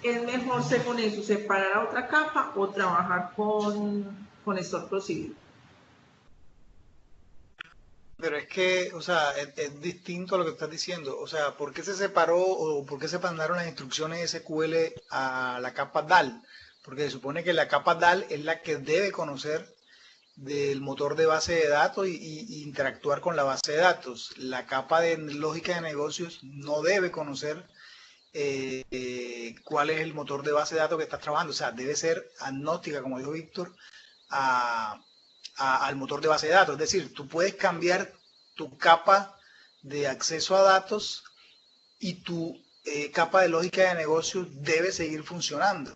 es mejor según eso separar a otra capa o trabajar con Store Procedure. Pero es que, o sea, es distinto a lo que estás diciendo. O sea, ¿por qué se separó o por qué se mandaron las instrucciones SQL a la capa DAL? Porque se supone que la capa DAL es la que debe conocer del motor de base de datos y interactuar con la base de datos. La capa de lógica de negocios no debe conocer cuál es el motor de base de datos que estás trabajando. O sea, debe ser agnóstica, como dijo Víctor, al motor de base de datos. Es decir, tú puedes cambiar tu capa de acceso a datos y tu capa de lógica de negocios debe seguir funcionando.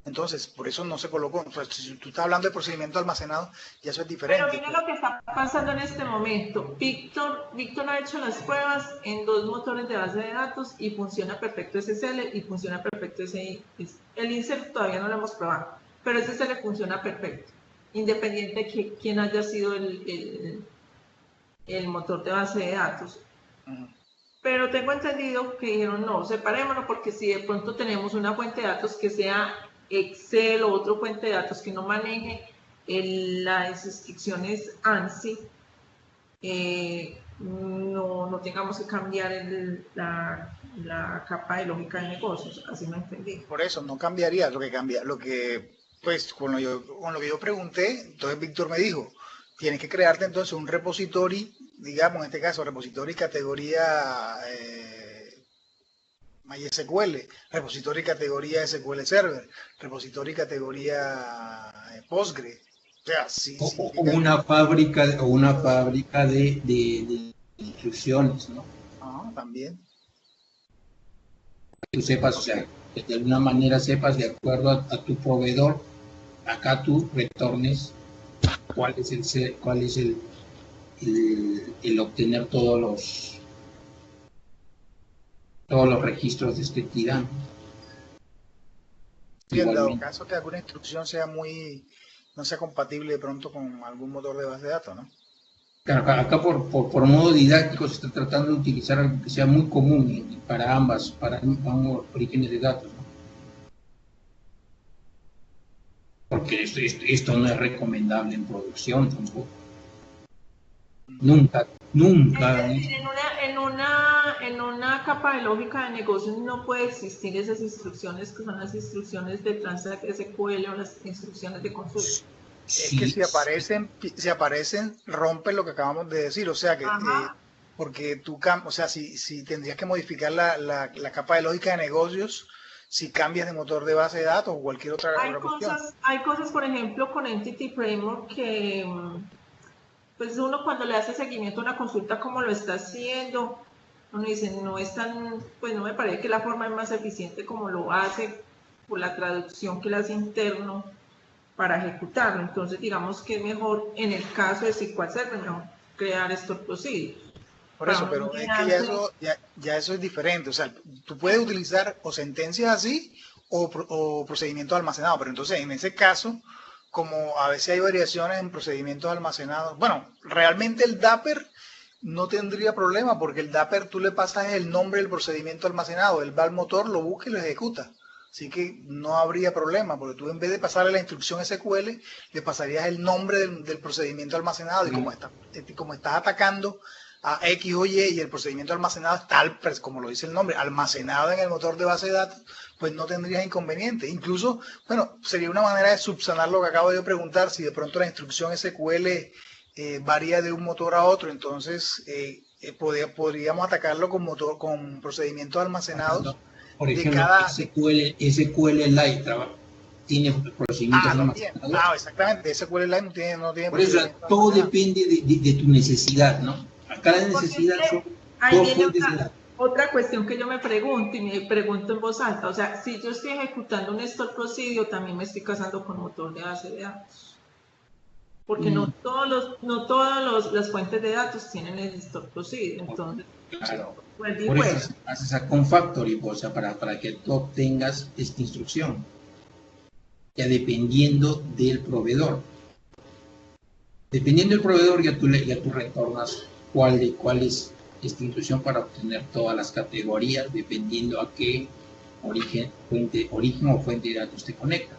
Entonces, por eso no se colocó. O sea, si tú estás hablando de procedimiento almacenado, ya eso es diferente. Pero mira lo que está pasando en este momento. Víctor ha hecho las pruebas en 2 motores de base de datos y funciona perfecto SSL y funciona perfecto SI. El insert todavía no lo hemos probado, pero SSL funciona perfecto, independiente de quién haya sido el motor de base de datos. Pero tengo entendido que dijeron, no, separémonos, porque si de pronto tenemos una fuente de datos que sea Excel o otra fuente de datos que no maneje las instrucciones ANSI, no tengamos que cambiar la capa de lógica de negocios, así me entendí. Por eso, no cambiaría. Pues con lo que yo pregunté, entonces Víctor me dijo, tienes que crearte entonces un repository, digamos en este caso, repository categoría MySQL, repository categoría SQL Server, repository categoría Postgre. O sea, una fábrica de instrucciones, ¿no? También. Que tú sepas, o sea, que de alguna manera sepas de acuerdo a tu proveedor, acá tú retornes cuál es el obtener todos los registros de esta entidad. Sí, en dado caso que alguna instrucción no sea compatible de pronto con algún motor de base de datos, ¿no? Claro, acá por modo didáctico se está tratando de utilizar algo que sea muy común para ambos orígenes de datos, ¿no? Porque esto no es recomendable en producción tampoco. Nunca. En una capa de lógica de negocios no puede existir esas instrucciones que son las instrucciones de Transact SQL o las instrucciones de consulta. Es que si aparecen, rompen lo que acabamos de decir, o sea que porque o sea, si tendrías que modificar la capa de lógica de negocios, si cambias de motor de base de datos o cualquier otra cuestión. Hay cosas, por ejemplo, con Entity Framework que pues uno cuando le hace seguimiento a una consulta como lo está haciendo, uno dice, no es tan, pues no me parece que la forma es más eficiente como lo hace por la traducción que le hace interno para ejecutarlo. Entonces, digamos que es mejor, en el caso de SQL Server, mejor crear Store Procedure. Por eso, pero es que ya eso es diferente. O sea, tú puedes utilizar o sentencias así o procedimientos almacenados, pero entonces en ese caso, como a veces hay variaciones en procedimientos almacenados, bueno, realmente el Dapper no tendría problema porque el Dapper tú le pasas el nombre del procedimiento almacenado, él va al motor, lo busca y lo ejecuta. Así que no habría problema, porque tú en vez de pasarle la instrucción SQL, le pasarías el nombre del procedimiento almacenado y como estás atacando a X o Y y el procedimiento almacenado está, como lo dice el nombre, almacenado en el motor de base de datos, pues no tendrías inconveniente. Incluso, bueno, sería una manera de subsanar lo que acabo de preguntar, si de pronto la instrucción SQL varía de un motor a otro, entonces podríamos atacarlo con procedimientos almacenados. Por ejemplo, SQLite tiene procedimientos almacenados. Exactamente, SQLite no tiene por eso todo depende de tu necesidad, ¿no? Cada necesidad otra cuestión que yo me pregunto y me pregunto en voz alta, o sea, si yo estoy ejecutando un Store Procedure, también me estoy casando con motor de base de datos, porque no todas las fuentes de datos tienen el Store Procedure, entonces Claro. Vuelve y Por juega. eso haces a Confactory, o sea, para que tú obtengas esta instrucción, ya dependiendo del proveedor. Dependiendo del proveedor, ya tú retornas cuál es esta instrucción para obtener todas las categorías, dependiendo a qué origen o fuente de datos te conectas.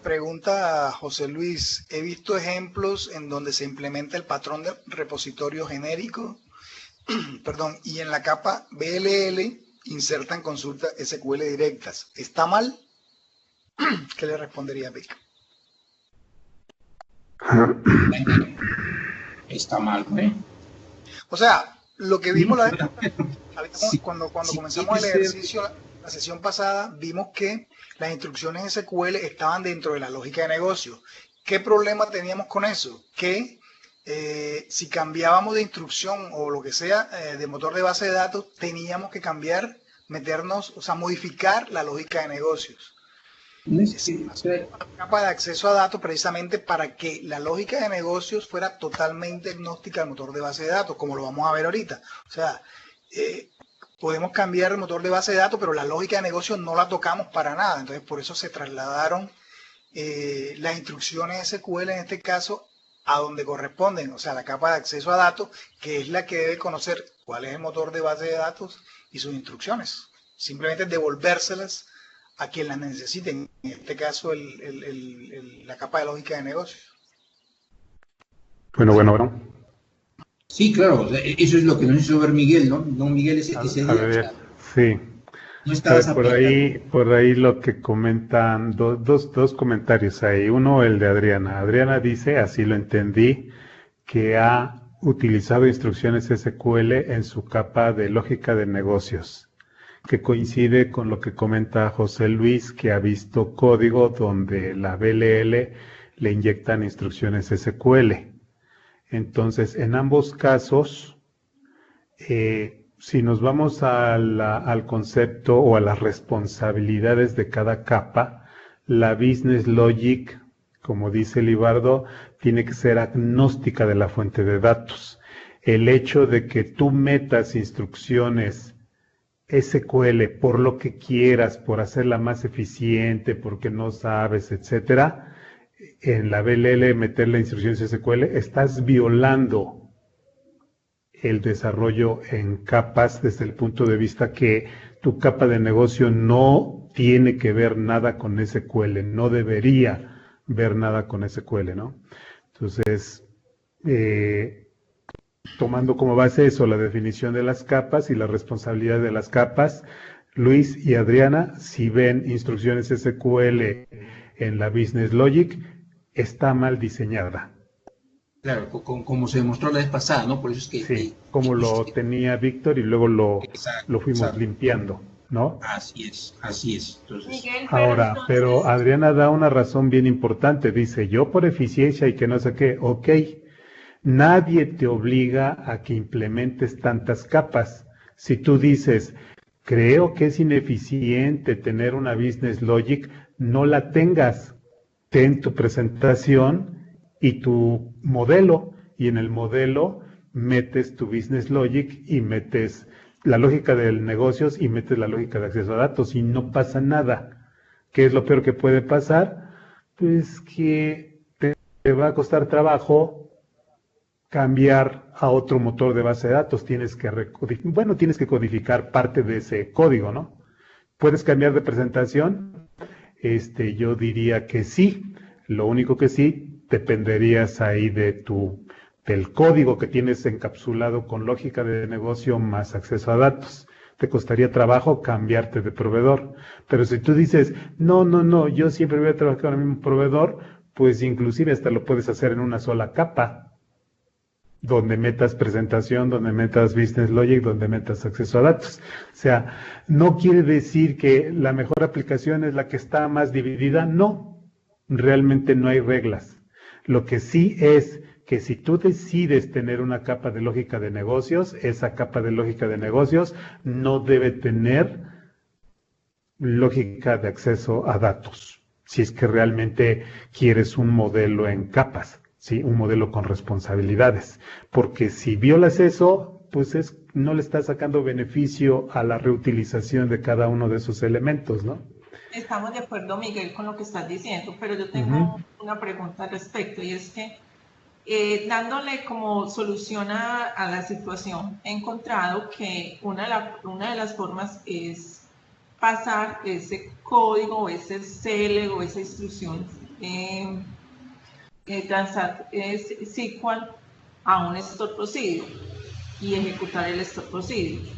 Pregunta José Luis, he visto ejemplos en donde se implementa el patrón de repositorio genérico, perdón, y en la capa BLL insertan consultas SQL directas. ¿Está mal? ¿Qué le respondería Vic? Está mal, ¿eh? O sea, lo que vimos Sí, cuando sí, comenzamos el tiene que ser- ejercicio, la sesión pasada, vimos que las instrucciones SQL estaban dentro de la lógica de negocio. ¿Qué problema teníamos con eso? Que si cambiábamos de instrucción o lo que sea de motor de base de datos, teníamos que cambiar, meternos, o sea, modificar la lógica de negocios. No es que, o sea, Una capa de acceso a datos precisamente para que la lógica de negocios fuera totalmente agnóstica al motor de base de datos, como lo vamos a ver ahorita. O sea, podemos cambiar el motor de base de datos, pero la lógica de negocios no la tocamos para nada. Entonces, por eso se trasladaron las instrucciones SQL en este caso a donde corresponden, o sea, la capa de acceso a datos, que es la que debe conocer cuál es el motor de base de datos y sus instrucciones. Simplemente devolvérselas a quien las necesite, en este caso la capa de lógica de negocios. Bueno. sí, claro, o sea, eso es lo que nos hizo ver Miguel, ¿no? No, Miguel ese A día, ver, o sea, sí. no estabas Por ahí lo que comentan, dos comentarios ahí. Uno, el de Adriana. Adriana dice, así lo entendí, que ha utilizado instrucciones SQL en su capa de lógica de negocios, que coincide con lo que comenta José Luis, que ha visto código donde la BLL le inyectan instrucciones SQL. Entonces, en ambos casos, si nos vamos al concepto o a las responsabilidades de cada capa, la business logic, como dice Libardo, tiene que ser agnóstica de la fuente de datos. El hecho de que tú metas instrucciones SQL por lo que quieras, por hacerla más eficiente, porque no sabes, etcétera, en la BLL meterle instrucciones SQL, estás violando el desarrollo en capas desde el punto de vista que tu capa de negocio no tiene que ver nada con SQL, no debería ver nada con SQL, ¿no? Entonces, tomando como base eso, la definición de las capas y la responsabilidad de las capas, Luis y Adriana, si ven instrucciones SQL en la Business Logic, está mal diseñada. claro, como se demostró la vez pasada, ¿no? Por eso es que... Sí, como lo tenía Víctor y luego lo fuimos exacto. limpiando, ¿no? Así es. Entonces, Miguel, Ahora, entonces, pero Adriana da una razón bien importante, dice, yo por eficiencia y que no sé qué, ok, nadie te obliga a que implementes tantas capas. Si tú dices, creo que es ineficiente tener una business logic, no la tengas. Ten tu presentación y tu modelo, y en el modelo metes tu business logic y metes la lógica de negocios y metes la lógica de acceso a datos y no pasa nada. ¿Qué es lo peor que puede pasar? Pues que te va a costar trabajo cambiar a otro motor de base de datos. Tienes que codificar parte de ese código, ¿no? ¿Puedes cambiar de presentación? Yo diría que sí. Lo único que sí, dependerías ahí del código que tienes encapsulado con lógica de negocio más acceso a datos. Te costaría trabajo cambiarte de proveedor. Pero si tú dices, no, yo siempre voy a trabajar con el mismo proveedor, pues inclusive hasta lo puedes hacer en una sola capa, donde metas presentación, donde metas business logic, donde metas acceso a datos. O sea, no quiere decir que la mejor aplicación es la que está más dividida, no. Realmente no hay reglas. Lo que sí es que si tú decides tener una capa de lógica de negocios, esa capa de lógica de negocios no debe tener lógica de acceso a datos, si es que realmente quieres un modelo en capas, ¿sí? Un modelo con responsabilidades. Porque si violas eso, pues no le está sacando beneficio a la reutilización de cada uno de esos elementos, ¿no? Estamos de acuerdo, Miguel, con lo que estás diciendo, pero yo tengo una pregunta al respecto, y es que dándole como solución a la situación, he encontrado que una de las formas es pasar ese código, o ese CL o esa instrucción SQL a un store procedure y ejecutar el store procedure.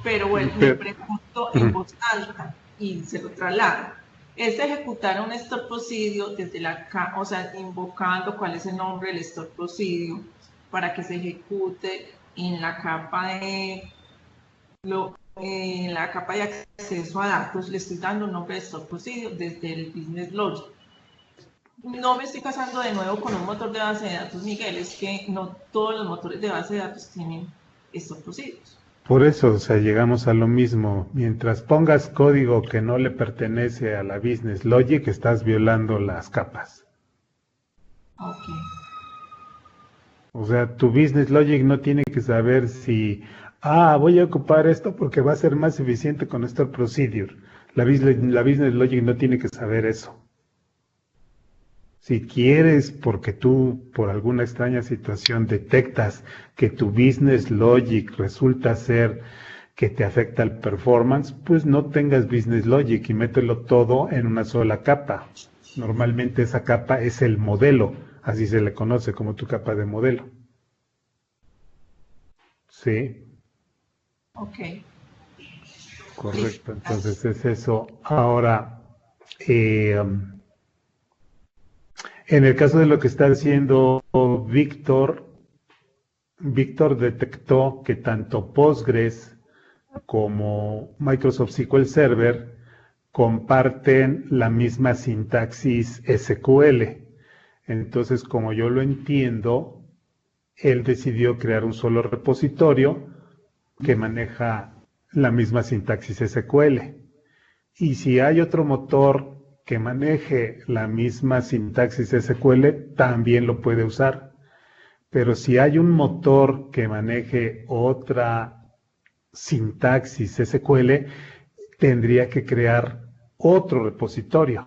Pero bueno, me pregunto en voz alta y se lo traslado. Es ejecutar un store procedure desde o sea, invocando cuál es el nombre del store procedure para que se ejecute en la capa de acceso a datos. Le estoy dando un nombre de store procedure desde el business logic. No me estoy casando de nuevo con un motor de base de datos, Miguel, es que no todos los motores de base de datos tienen estos procedures. Por eso, o sea, llegamos a lo mismo. Mientras pongas código que no le pertenece a la Business Logic, estás violando las capas. Ok. O sea, tu Business Logic no tiene que saber si, voy a ocupar esto porque va a ser más eficiente con Store Procedure. La Business Logic no tiene que saber eso. Si quieres, porque tú por alguna extraña situación detectas que tu Business Logic resulta ser que te afecta el performance, pues no tengas Business Logic y mételo todo en una sola capa. Normalmente esa capa es el modelo, así se le conoce como tu capa de modelo. ¿Sí? Ok. Correcto, entonces es eso. Ahora, en el caso de lo que está haciendo Víctor detectó que tanto Postgres como Microsoft SQL Server comparten la misma sintaxis SQL. Entonces, como yo lo entiendo, él decidió crear un solo repositorio que maneja la misma sintaxis SQL. Y si hay otro motor que maneje la misma sintaxis SQL, también lo puede usar. Pero si hay un motor que maneje otra sintaxis SQL, tendría que crear otro repositorio,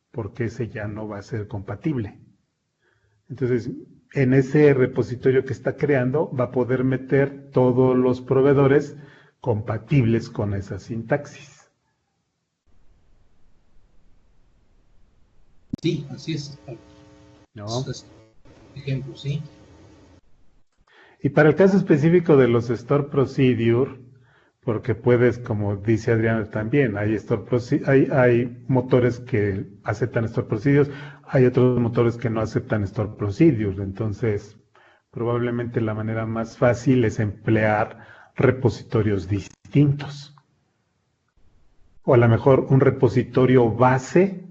porque ese ya no va a ser compatible. Entonces, en ese repositorio que está creando, va a poder meter todos los proveedores compatibles con esa sintaxis. Sí, así es. ¿No? Ejemplo, sí. Y para el caso específico de los Store Procedure, porque puedes, como dice Adriana también, hay motores que aceptan Store Procedures, hay otros motores que no aceptan Store Procedures. Entonces, probablemente la manera más fácil es emplear repositorios distintos. O a lo mejor un repositorio base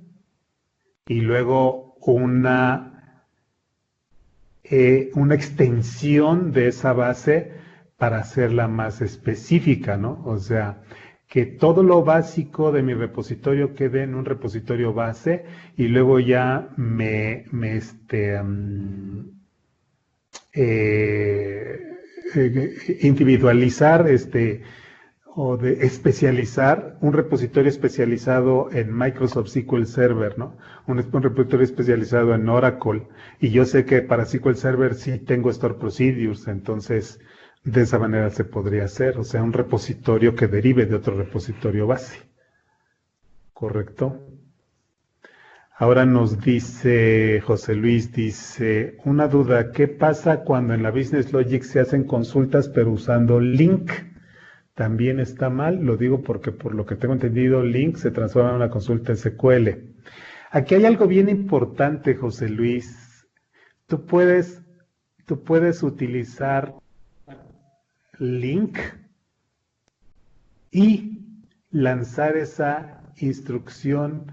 y luego una extensión de esa base para hacerla más específica, ¿no? O sea, que todo lo básico de mi repositorio quede en un repositorio base y luego ya individualizar o de especializar un repositorio especializado en Microsoft SQL Server, ¿no? Un repositorio especializado en Oracle. Y yo sé que para SQL Server sí tengo Store Procedures, entonces de esa manera se podría hacer, o sea, un repositorio que derive de otro repositorio base. ¿Correcto? Ahora nos dice José Luis, dice, una duda, ¿qué pasa cuando en la Business Logic se hacen consultas pero usando link? También está mal, lo digo porque por lo que tengo entendido, link se transforma en una consulta SQL. Aquí hay algo bien importante, José Luis. Tú puedes utilizar link y lanzar esa instrucción.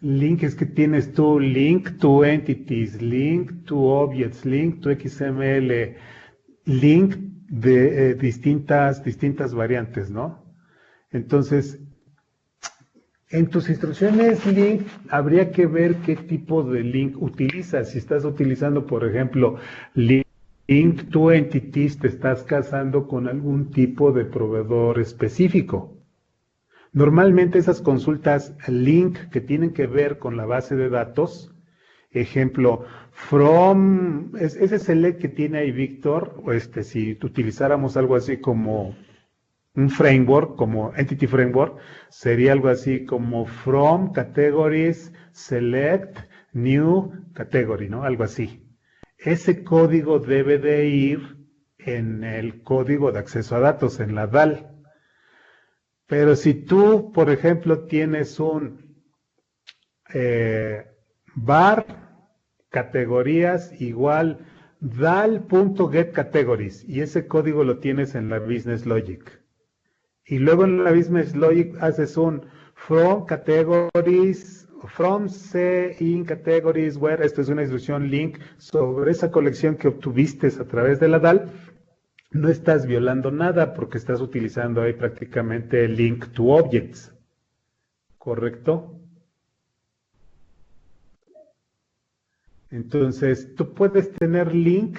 Link es que tienes tu link to entities, link to objects, link to XML, link de distintas variantes, ¿no? Entonces, en tus instrucciones link habría que ver qué tipo de link utilizas. Si estás utilizando, por ejemplo, link link to entities te estás casando con algún tipo de proveedor específico. Normalmente esas consultas link que tienen que ver con la base de datos, ejemplo, ese select que tiene ahí Víctor, si utilizáramos algo así como un framework, como Entity Framework, sería algo así como from categories select new category, ¿no? Algo así. Ese código debe de ir en el código de acceso a datos, en la DAL. Pero si tú, por ejemplo, tienes un var categorías igual dal.getCategories y ese código lo tienes en la Business Logic. Y luego en la Business Logic haces un from categories, from C in categories where, esto es una instrucción link sobre esa colección que obtuviste a través de la DAL. No estás violando nada porque estás utilizando ahí prácticamente el link to objects. ¿Correcto? Entonces, tú puedes tener link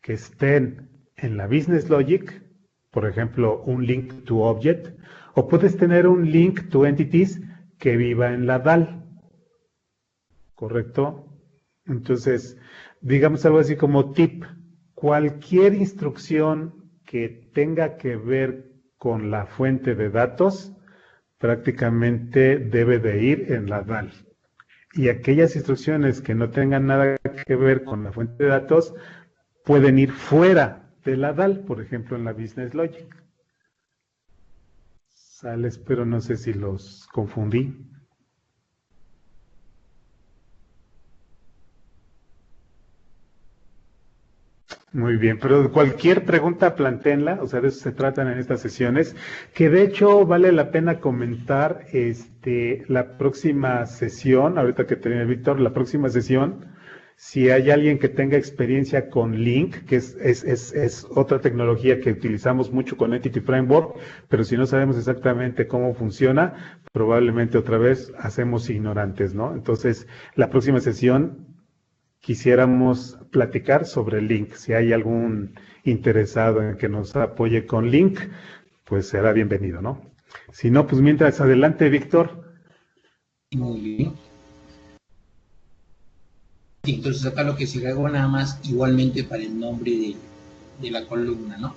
que estén en la Business Logic, por ejemplo, un link to object, o puedes tener un link to entities que viva en la DAL. ¿Correcto? Entonces, digamos algo así como tip. Cualquier instrucción que tenga que ver con la fuente de datos, prácticamente debe de ir en la DAL. Y aquellas instrucciones que no tengan nada que ver con la fuente de datos, pueden ir fuera de la DAL, por ejemplo, en la Business Logic. Sales, pero no sé si los confundí. Muy bien, pero cualquier pregunta plantéenla, o sea, de eso se tratan en estas sesiones, que de hecho vale la pena comentar la próxima sesión, ahorita que termine Víctor, la próxima sesión, si hay alguien que tenga experiencia con Link, que es otra tecnología que utilizamos mucho con Entity Framework, pero si no sabemos exactamente cómo funciona, probablemente otra vez hacemos ignorantes, ¿no? Entonces, la próxima sesión quisiéramos platicar sobre Link. Si hay algún interesado en que nos apoye con Link, pues será bienvenido, ¿no? Si no, pues mientras adelante, Víctor. Muy bien. Sí, entonces acá lo que se agrego nada más igualmente para el nombre de la columna, ¿no?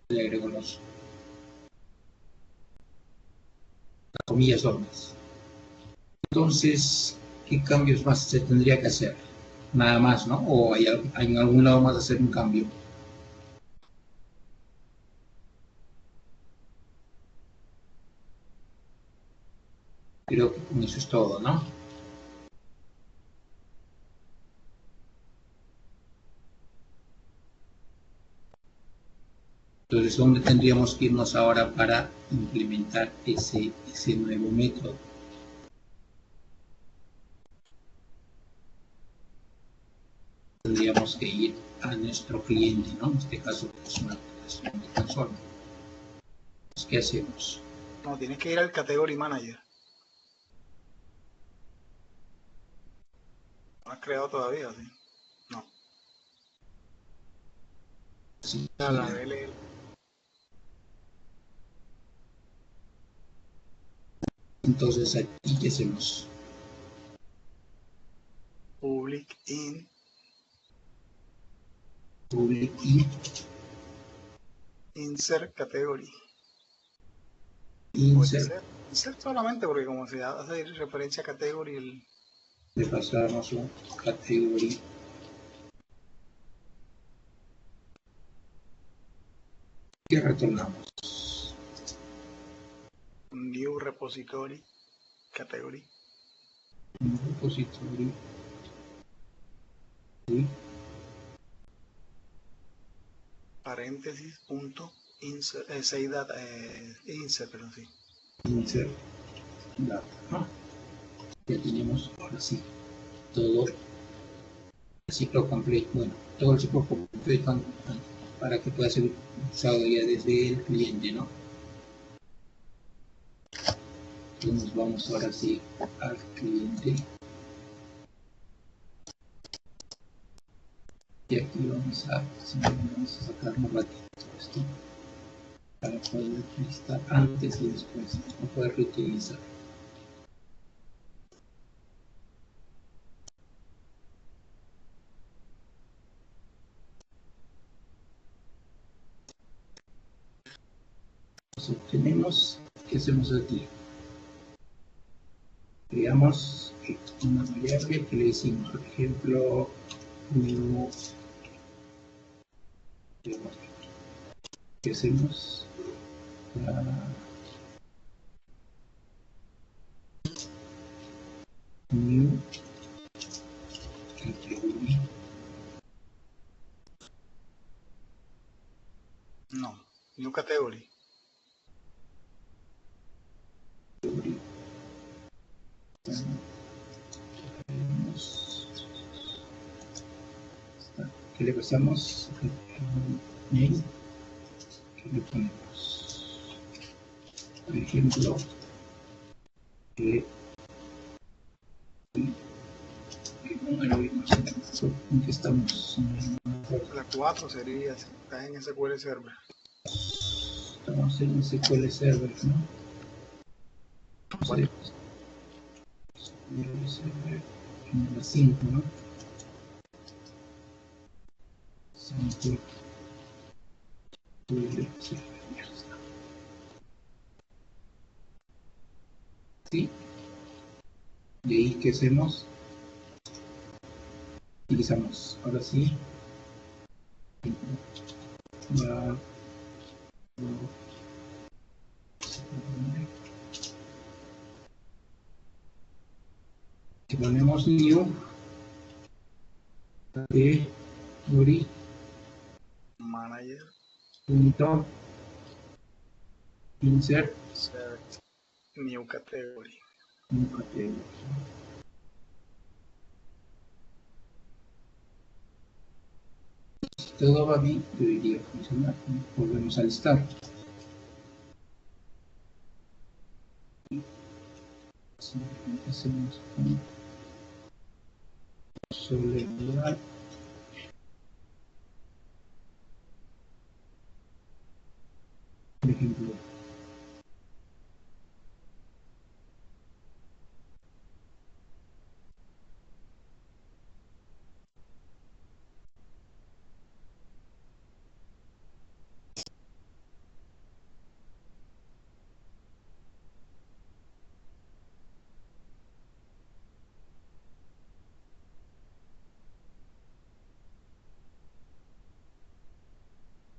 Le agrego las comillas dobles. Entonces, ¿qué cambios más se tendría que hacer? Nada más, ¿no? ¿O hay en algún lado más hacer un cambio? Creo que con eso es todo, ¿no? Entonces, ¿dónde tendríamos que irnos ahora para implementar ese nuevo método? Tendríamos que ir a nuestro cliente, ¿no? En este caso es una aplicación de Transform. ¿Qué hacemos? No, tienes que ir al Category Manager. ¿No has creado todavía? ¿Sí? No. Sí, A la DLL. entonces, aquí, ¿qué hacemos? Public in. Public in. Insert Category. Insert solamente porque como se hace referencia a Category, Le pasamos un Category. ¿Qué retornamos? New Repository Category. Un repository. ¿Sí? Paréntesis, punto, insert, say data, insert, pero sí. Insert data, ¿no? Ya tenemos, ahora sí, todo el ciclo completo, bueno, todo el ciclo completo para que pueda ser usado ya desde el cliente, ¿no? Entonces nos vamos ahora sí al cliente. Y aquí vamos a sacar un ratito esto para poder listar antes y después, no poder reutilizar. Obtenemos, ¿qué hacemos aquí? Creamos una variable que le decimos, por ejemplo, new, ¿qué hacemos? New category. No, new category. ¿Qué le pasamos? Name. ¿Qué le ponemos? Por ejemplo, ¿qué número vimos en que estamos? La 4 sería, si estás en SQL Server. Estamos en SQL Server, ¿no? SQL Server en la 5, ¿no? 5. ¿Sí? De ahí, ¿qué hacemos? Utilizamos, ahora sí, que ponemos new category Manager. Punto insert New category. new category. Si todo va bien, debería funcionar. Volvemos a listar. Hacemos un soledad. Por ejemplo,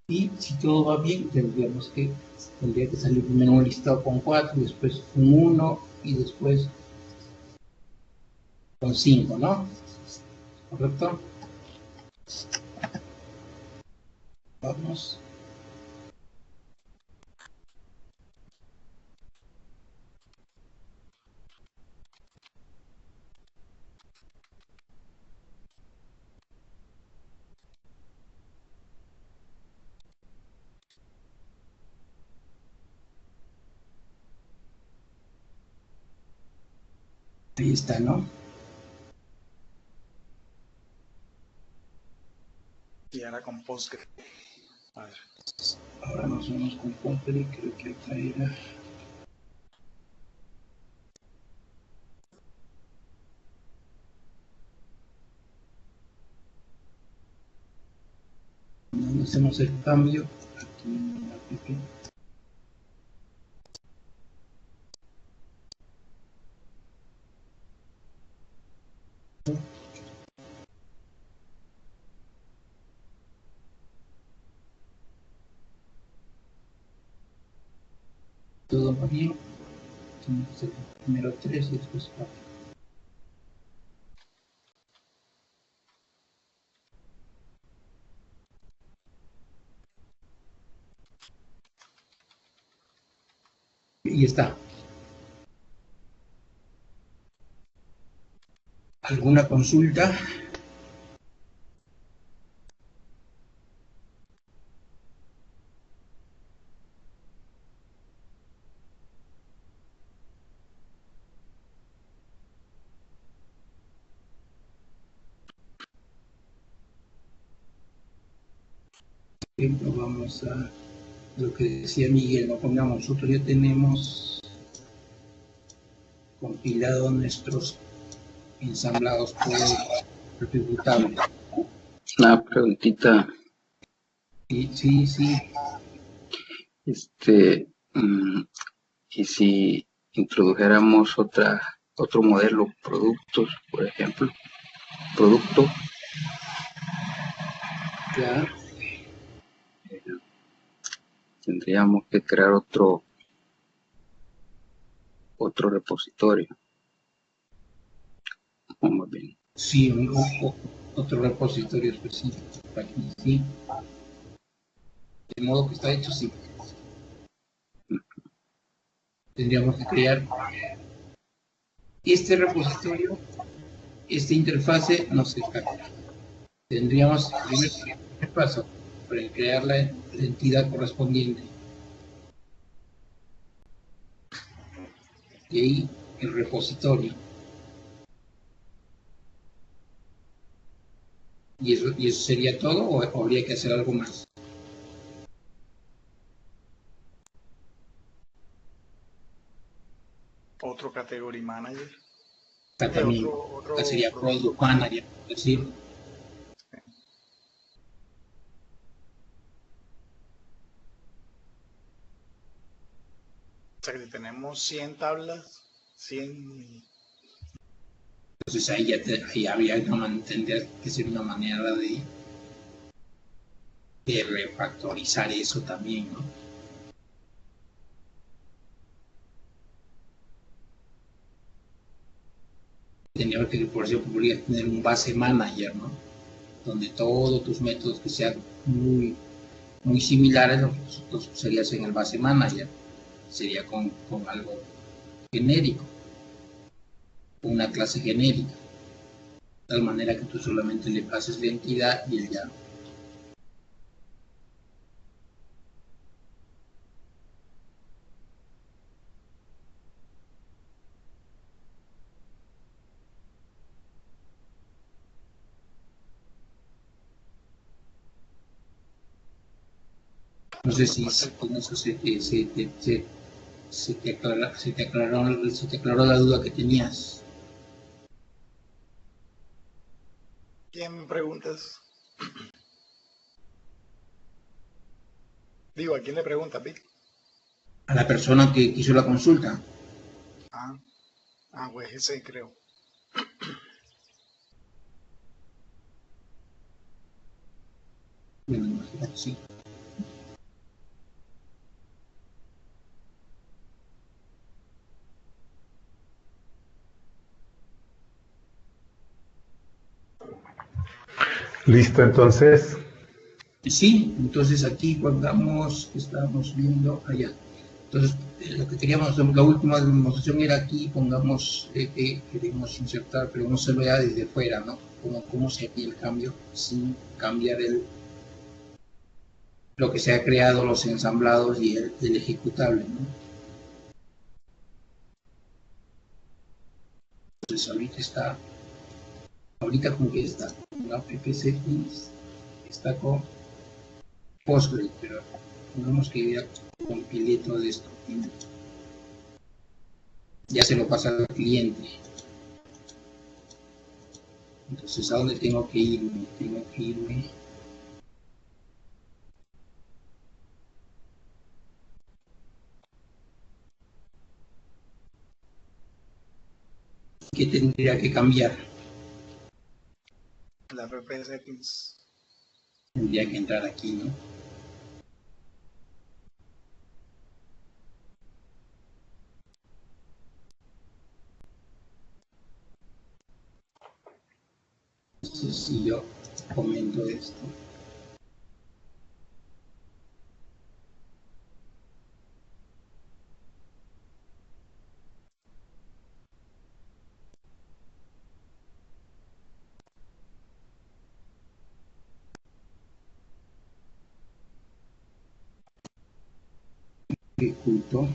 y si todo va bien, tendría que salir primero un listado con 4, después un 1 y después con 5, ¿no? ¿Correcto? Vamos. Ahí está, ¿no? Y ahora con Postgre. A ver. Ahora nos vamos con Postgre, creo que acá era. Donde hacemos el cambio, aquí en la app. Todo va bien. Entonces, primero 3 y después 4. Y está. ¿Alguna consulta? ejemplo, vamos a lo que decía Miguel, no pongamos, nosotros ya tenemos compilado nuestros ensamblados por ejecutables. Una preguntita, Sí, sí, sí. y si introdujéramos otro modelo, productos, por ejemplo, producto, Ya. tendríamos que crear otro repositorio. Vamos bien. Sí, otro repositorio específico. Aquí sí. De modo que está hecho, sí. Tendríamos que crear este repositorio, esta interfase no se cambia. Tendríamos el primer paso para crear la entidad correspondiente. Y ahí el repositorio. ¿Y eso sería todo o habría que hacer algo más? Otro category manager. También sería product manager, es decir. O sea que si tenemos 100 tablas, 100... Entonces ahí habría tendría que ser una manera de refactorizar eso también, ¿no? Tendría que, por ejemplo, podría tener un base manager, ¿no? Donde todos tus métodos que sean muy similares los usarías en el base manager. Sería con algo genérico, una clase genérica, de tal manera que tú solamente le pases la entidad y él ya. No sé si con eso se te aclaró la duda que tenías. ¿Quién me preguntas? Digo, ¿a quién le preguntas, Vic? A la persona que hizo la consulta. Pues ese creo. Me imagino que sí. Listo, entonces. Sí, entonces aquí pongamos, estamos viendo allá. Entonces, lo que queríamos, la última demostración era aquí, pongamos que queremos insertar, pero no se vea desde fuera, ¿no? Cómo sería el cambio sin cambiar lo que se ha creado, los ensamblados y el ejecutable, ¿no? Entonces ahorita con que está, la app settings está con Postgre, pero tenemos que ir a compilar todo esto. Ya se lo pasa al cliente. Entonces, ¿a dónde tengo que irme? Tengo que irme ¿qué tendría que cambiar? La app settings. Tendría que entrar aquí, ¿no? Entonces, si yo comento esto, ejecuto,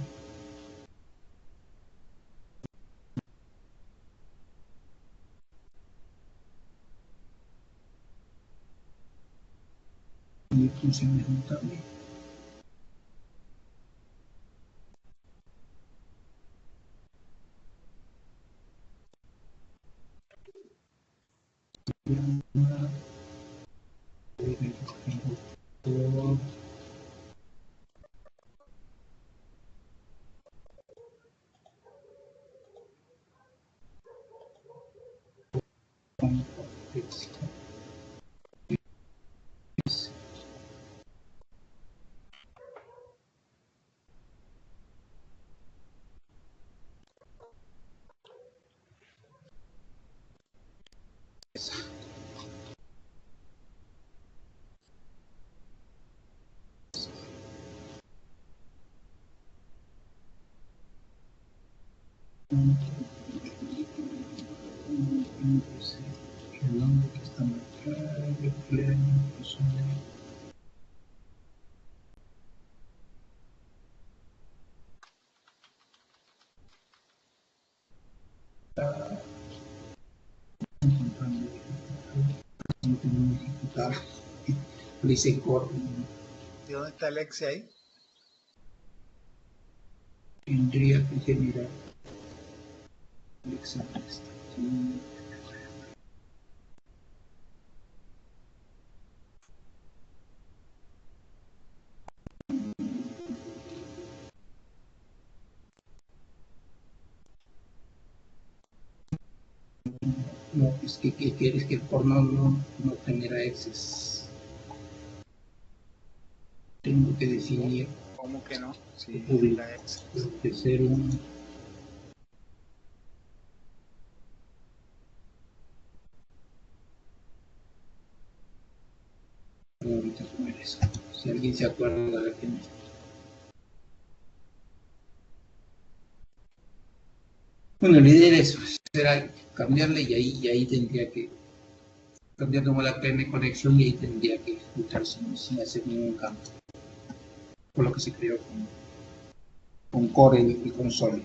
aquí, función ejecutable. El nombre que está marcado, el cumpleaños, ejecutar, le hice core, ¿De dónde está el exe ahí? tendría que generar el examen está aquí. No, es que quieres que el porno no genera exes. Tengo que definir, ¿Cómo que no? Sí, publicar, la exe. que ser un ahorita comer eso. Si alguien se acuerda de que no. Bueno, la idea era eso, era cambiarle y ahí tendría que cambiar como la PM conexión y ahí tendría que ejecutar sin hacer ningún cambio. Por lo que se creó con Core y con Solid.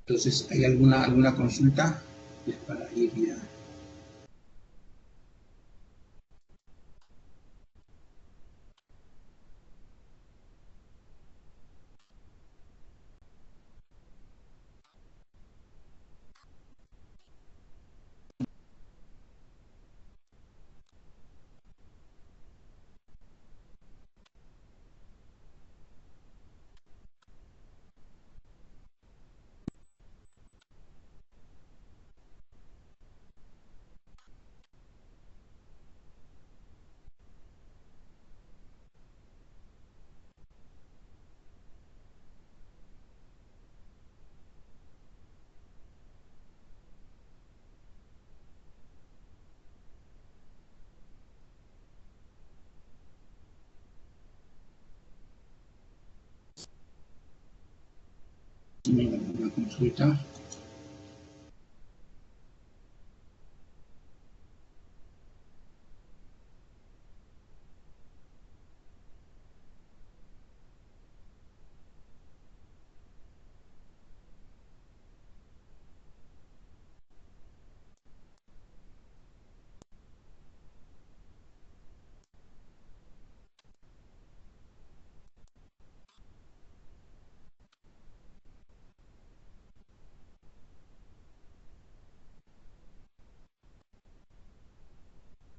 Entonces, ¿hay alguna consulta? Pues para ir ya. Una consulta.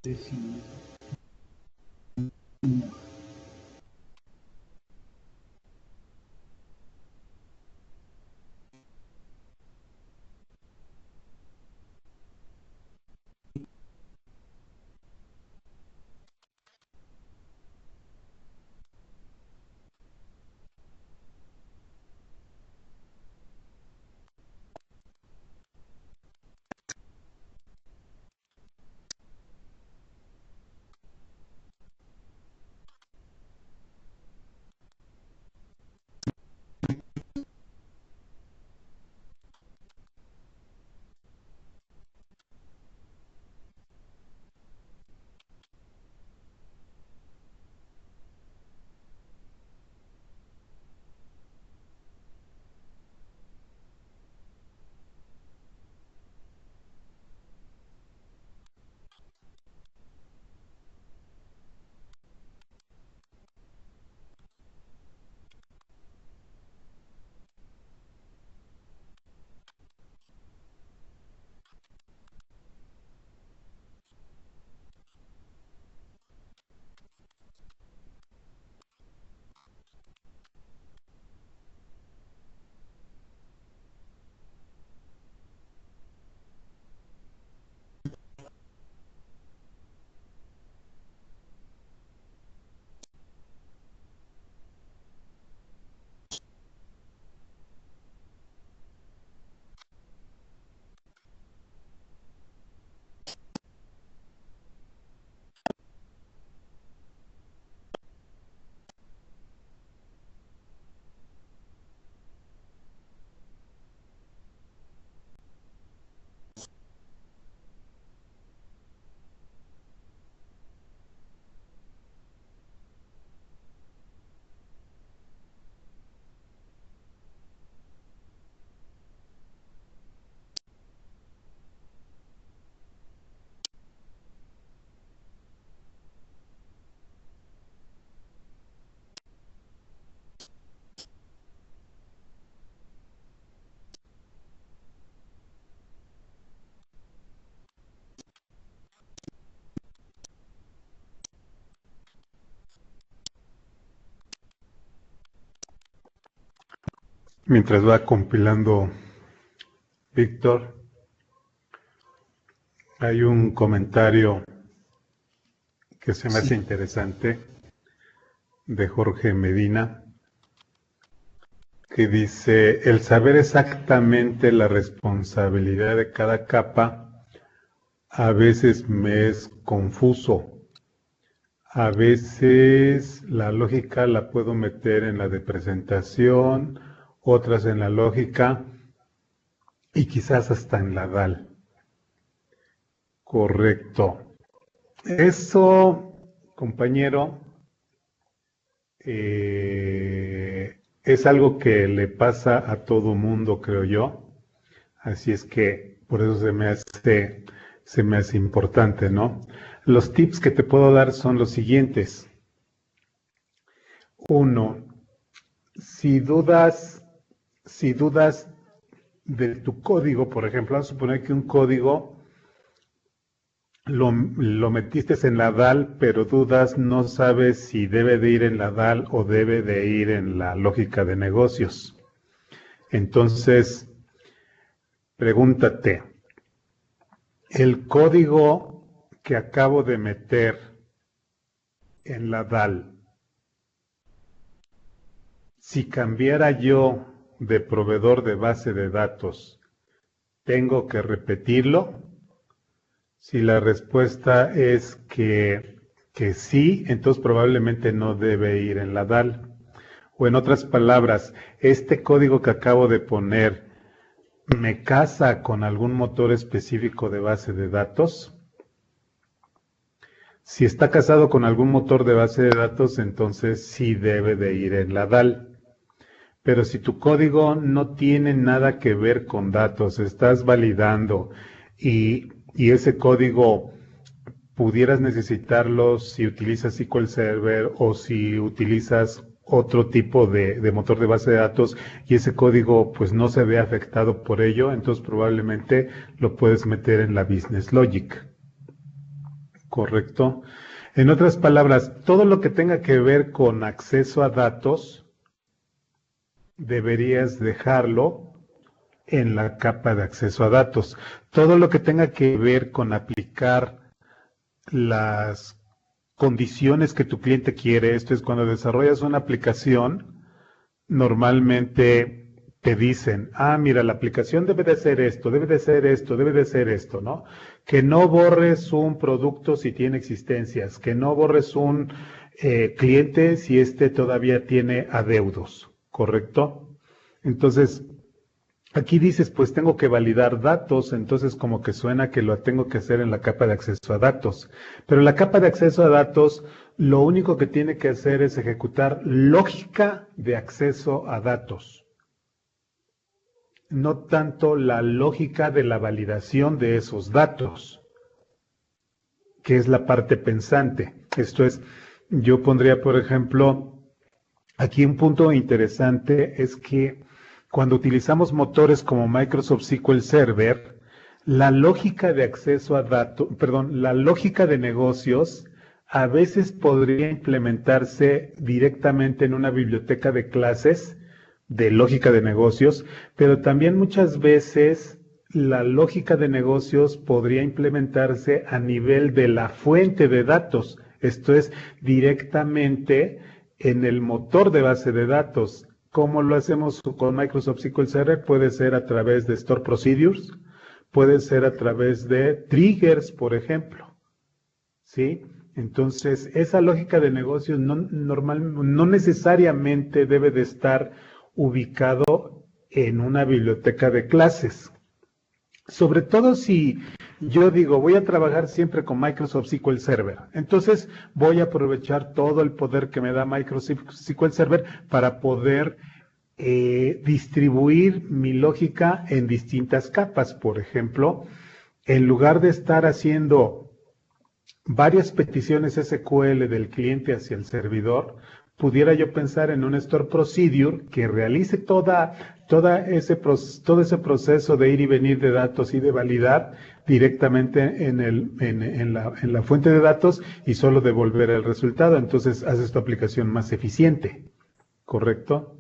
Definir. Mientras va compilando Víctor, hay un comentario que se me hace interesante de Jorge Medina, que dice: el saber exactamente la responsabilidad de cada capa a veces me es confuso. A veces la lógica la puedo meter en la de presentación, otras en la lógica y quizás hasta en la DAL. Correcto. Eso, compañero, es algo que le pasa a todo mundo, creo yo. Así es que por eso se me hace importante, ¿no? Los tips que te puedo dar son los siguientes. 1. Si dudas de tu código, por ejemplo, vamos a suponer que un código lo metiste en la DAL, pero dudas, no sabes si debe de ir en la DAL o debe de ir en la lógica de negocios. Entonces, pregúntate, ¿el código que acabo de meter en la DAL, si cambiara yo de proveedor de base de datos, tengo que repetirlo? Si la respuesta es que sí, entonces probablemente no debe ir en la DAL. O en otras palabras, este código que acabo de poner, ¿me casa con algún motor específico de base de datos? Si está casado con algún motor de base de datos, entonces sí debe de ir en la DAL. Pero si tu código no tiene nada que ver con datos, estás validando y ese código pudieras necesitarlo si utilizas SQL Server o si utilizas otro tipo de motor de base de datos y ese código pues no se ve afectado por ello, entonces probablemente lo puedes meter en la Business Logic. ¿Correcto? En otras palabras, todo lo que tenga que ver con acceso a datos, deberías dejarlo en la capa de acceso a datos. Todo lo que tenga que ver con aplicar las condiciones que tu cliente quiere, esto es cuando desarrollas una aplicación, normalmente te dicen, mira, la aplicación debe de ser esto, debe de ser esto, debe de ser esto, ¿no? Que no borres un producto si tiene existencias, que no borres un cliente si este todavía tiene adeudos, ¿correcto? Entonces, aquí dices, pues tengo que validar datos, entonces como que suena que lo tengo que hacer en la capa de acceso a datos. Pero la capa de acceso a datos, lo único que tiene que hacer es ejecutar lógica de acceso a datos. No tanto la lógica de la validación de esos datos, que es la parte pensante. Esto es, yo pondría, por ejemplo, aquí un punto interesante es que cuando utilizamos motores como Microsoft SQL Server, la lógica de acceso a datos, la lógica de negocios a veces podría implementarse directamente en una biblioteca de clases de lógica de negocios, pero también muchas veces la lógica de negocios podría implementarse a nivel de la fuente de datos, esto es, directamente en el motor de base de datos. ¿Cómo lo hacemos con Microsoft SQL Server? Puede ser a través de Store Procedures, puede ser a través de triggers, por ejemplo, ¿sí? Entonces, esa lógica de negocios no necesariamente debe de estar ubicado en una biblioteca de clases. Sobre todo si yo digo, voy a trabajar siempre con Microsoft SQL Server. Entonces, voy a aprovechar todo el poder que me da Microsoft SQL Server para poder distribuir mi lógica en distintas capas. Por ejemplo, en lugar de estar haciendo varias peticiones SQL del cliente hacia el servidor, pudiera yo pensar en un Store Procedure que realice todo ese proceso de ir y venir de datos y de validar directamente en la fuente de datos y solo devolver el resultado. Entonces haces tu aplicación más eficiente, ¿correcto?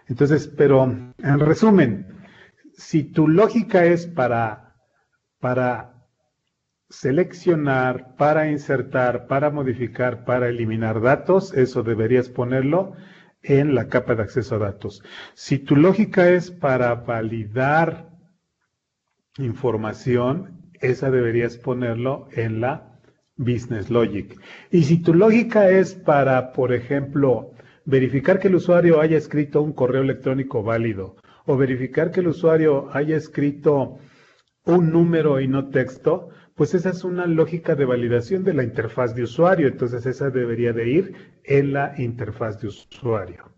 Entonces, pero en resumen, si tu lógica es para seleccionar, para insertar, para modificar, para eliminar datos, eso deberías ponerlo en la capa de acceso a datos. Si tu lógica es para validar información, esa deberías ponerlo en la Business Logic. Y si tu lógica es para, por ejemplo, verificar que el usuario haya escrito un correo electrónico válido o verificar que el usuario haya escrito un número y no texto, pues esa es una lógica de validación de la interfaz de usuario. Entonces esa debería de ir en la interfaz de usuario.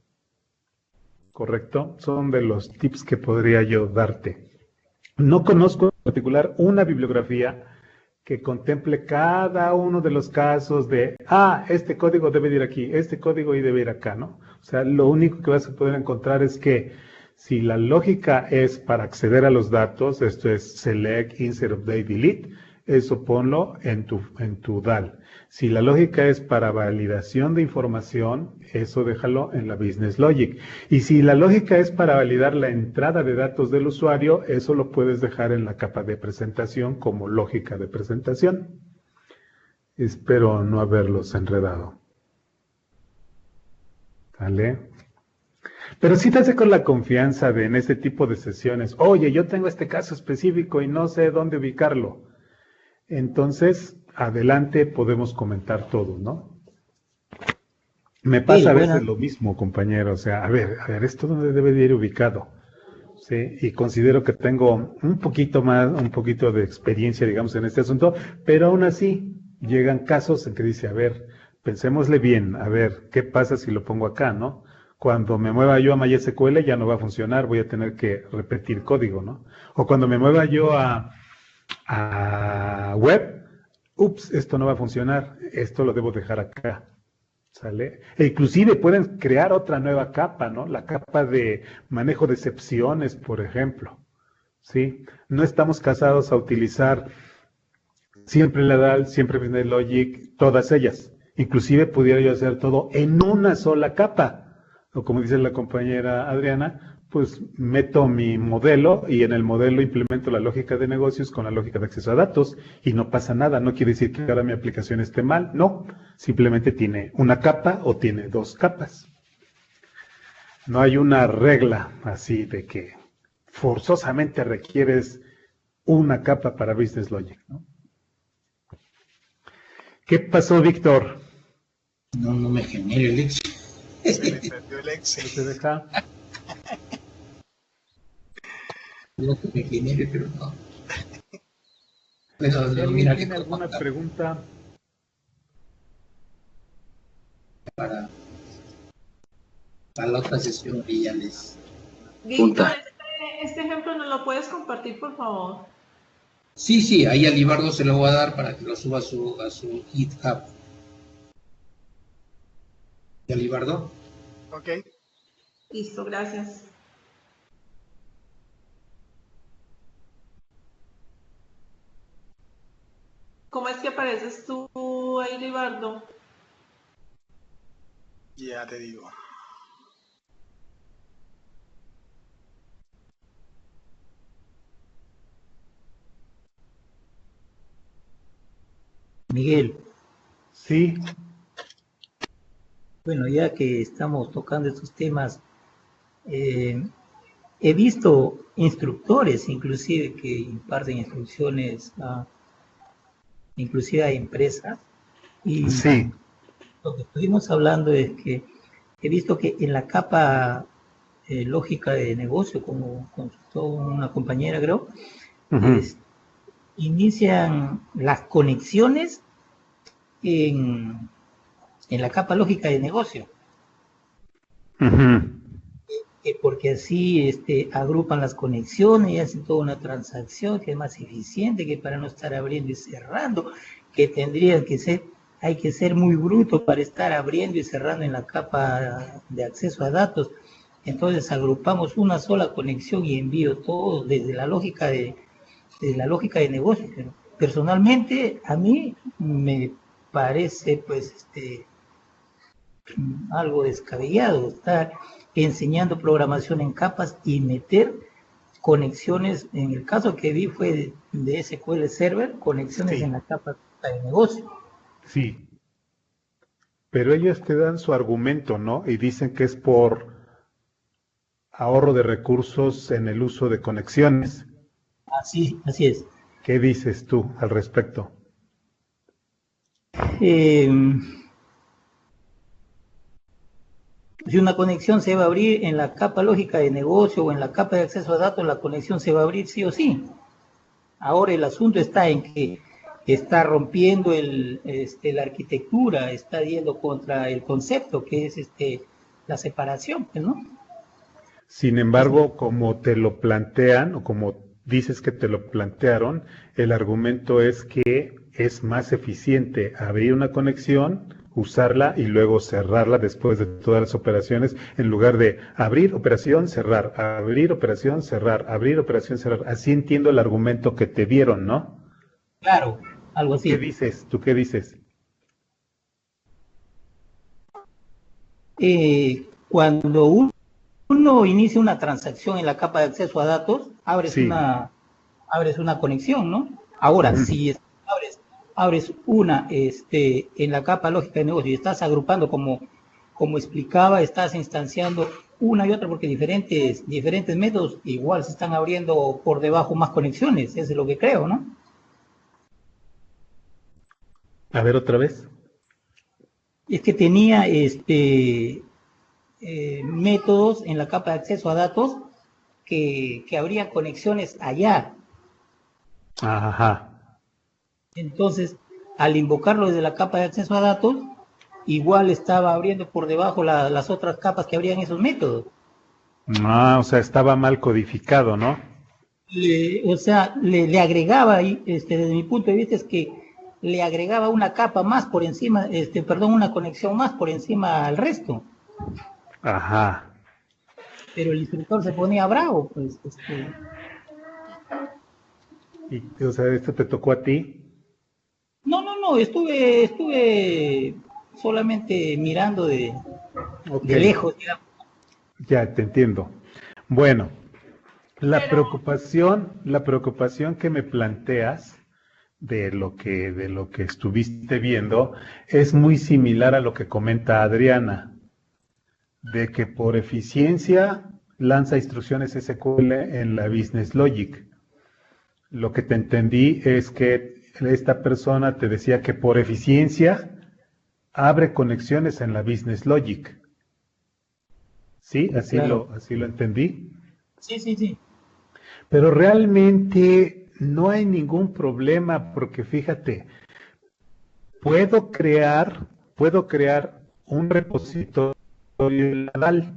¿Correcto? Son de los tips que podría yo darte. No conozco en particular una bibliografía que contemple cada uno de los casos de, este código debe ir aquí, este código debe ir acá, ¿no? O sea, lo único que vas a poder encontrar es que si la lógica es para acceder a los datos, esto es select, insert, update, delete, eso ponlo en tu DAL. Si la lógica es para validación de información, eso déjalo en la Business Logic. Y si la lógica es para validar la entrada de datos del usuario, eso lo puedes dejar en la capa de presentación como lógica de presentación. Espero no haberlos enredado. ¿Vale? Pero sí te hace con la confianza de en este tipo de sesiones, oye, yo tengo este caso específico y no sé dónde ubicarlo. Entonces, adelante podemos comentar todo, ¿no? Me pasa a veces lo mismo, compañero. O sea, a ver, ¿esto dónde debe de ir ubicado? Sí, y considero que tengo un poquito de experiencia, digamos, en este asunto, pero aún así llegan casos en que dice, a ver, pensémosle bien, a ver, ¿qué pasa si lo pongo acá, no? Cuando me mueva yo a MySQL ya no va a funcionar, voy a tener que repetir código, ¿no? O cuando me mueva yo a web, esto no va a funcionar, esto lo debo dejar acá, ¿sale? E inclusive pueden crear otra nueva capa, ¿no? La capa de manejo de excepciones, por ejemplo, ¿sí? No estamos casados a utilizar siempre la DAL, siempre Business Logic, todas ellas. Inclusive pudiera yo hacer todo en una sola capa, o como dice la compañera Adriana, pues meto mi modelo y en el modelo implemento la lógica de negocios con la lógica de acceso a datos y no pasa nada. No quiere decir que ahora mi aplicación esté mal, no. Simplemente tiene una capa o tiene dos capas. No hay una regla así de que forzosamente requieres una capa para Business Logic, ¿no? ¿Qué pasó, Víctor? No me genere el Excel. Se me perdió el Excel. ¿Se deja? Lo que me genere, pero no. Si alguien tiene alguna pregunta para la otra sesión que ya les... Víctor, este ejemplo nos lo puedes compartir, por favor. Sí, ahí a Libardo se lo voy a dar para que lo suba a su GitHub. ¿Y a Libardo? Ok. Listo, gracias. ¿Cómo es que apareces tú ahí, Libardo? Ya te digo. Miguel, sí. Bueno, ya que estamos tocando estos temas, he visto instructores inclusive que imparten instrucciones inclusive a empresas, y Sí. lo que estuvimos hablando es que he visto que en la capa lógica de negocio, como consultó una compañera, creo, inician las conexiones en la capa lógica de negocio. Porque así agrupan las conexiones y hacen toda una transacción que es más eficiente, que para no estar abriendo y cerrando, que tendrían que ser, hay que ser muy bruto para estar abriendo y cerrando en la capa de acceso a datos. Entonces agrupamos una sola conexión y envío todo desde la lógica de negocio. Pero personalmente a mí me parece pues algo descabellado, estar enseñando programación en capas y meter conexiones, en el caso que vi fue de SQL Server, conexiones Sí. en la capa de negocio. Sí, pero ellos te dan su argumento, ¿no? Y dicen que es por ahorro de recursos en el uso de conexiones. Así es. ¿Qué dices tú al respecto? Si una conexión se va a abrir en la capa lógica de negocio o en la capa de acceso a datos, la conexión se va a abrir sí o sí. Ahora el asunto está en que está rompiendo la arquitectura, está yendo contra el concepto que es la separación, ¿no? Sin embargo, como te lo plantean, o como dices que te lo plantearon, el argumento es que es más eficiente abrir una conexión, usarla y luego cerrarla después de todas las operaciones, en lugar de abrir, operación, cerrar, abrir, operación, cerrar, abrir, operación, cerrar. Así entiendo el argumento que te dieron, ¿no? Claro, algo así. ¿Qué dices? ¿Tú qué dices? Cuando uno inicia una transacción en la capa de acceso a datos, abres Sí. abres una conexión, ¿no? Ahora, si abres una en la capa lógica de negocio y estás agrupando como explicaba, estás instanciando una y otra porque diferentes métodos igual se están abriendo por debajo más conexiones, eso es lo que creo, ¿no? A ver otra vez. Es que tenía métodos en la capa de acceso a datos que abrían conexiones allá. Ajá. Entonces, al invocarlo desde la capa de acceso a datos, igual estaba abriendo por debajo las otras capas que abrían esos métodos. Ah, o sea, estaba mal codificado, ¿no? Le agregaba, desde mi punto de vista, es que le agregaba una capa más por encima, una conexión más por encima al resto. Ajá. Pero el instructor se ponía bravo, pues. Y, o sea, ¿esto te tocó a ti? No, estuve solamente mirando de lejos, digamos. Ya, te entiendo. Bueno, la preocupación que me planteas de lo que estuviste viendo es muy similar a lo que comenta Adriana, de que por eficiencia lanza instrucciones SQL en la Business Logic. Lo que te entendí es que esta persona te decía que por eficiencia abre conexiones en la Business Logic. ¿Sí? ¿Así, claro. así lo entendí? Sí. Pero realmente no hay ningún problema porque fíjate, puedo crear un repositorio en la DAL.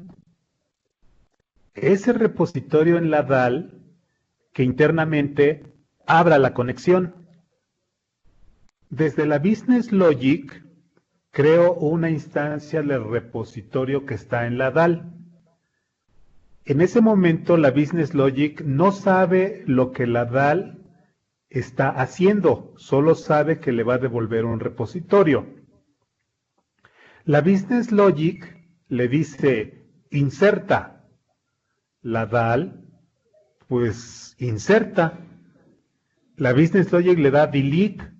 Ese repositorio en la DAL que internamente abra la conexión. Desde la Business Logic creo una instancia del repositorio que está en la DAL. En ese momento la Business Logic no sabe lo que la DAL está haciendo, solo sabe que le va a devolver un repositorio. La Business Logic le dice inserta. La DAL pues inserta. La Business Logic le da delete.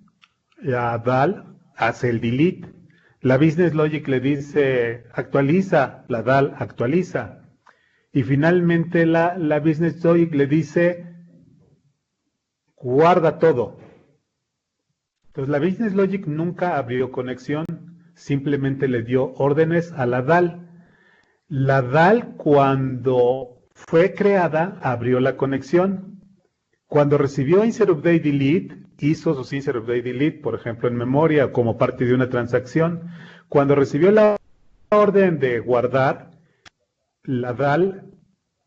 La DAL hace el delete. La Business Logic le dice actualiza. La DAL actualiza. Y finalmente la Business Logic le dice guarda todo. Entonces la Business Logic nunca abrió conexión, simplemente le dio órdenes a la DAL. La DAL cuando fue creada abrió la conexión. Cuando recibió insert update delete, hizo sus insert update delete, por ejemplo en memoria como parte de una transacción. Cuando recibió la orden de guardar, la DAL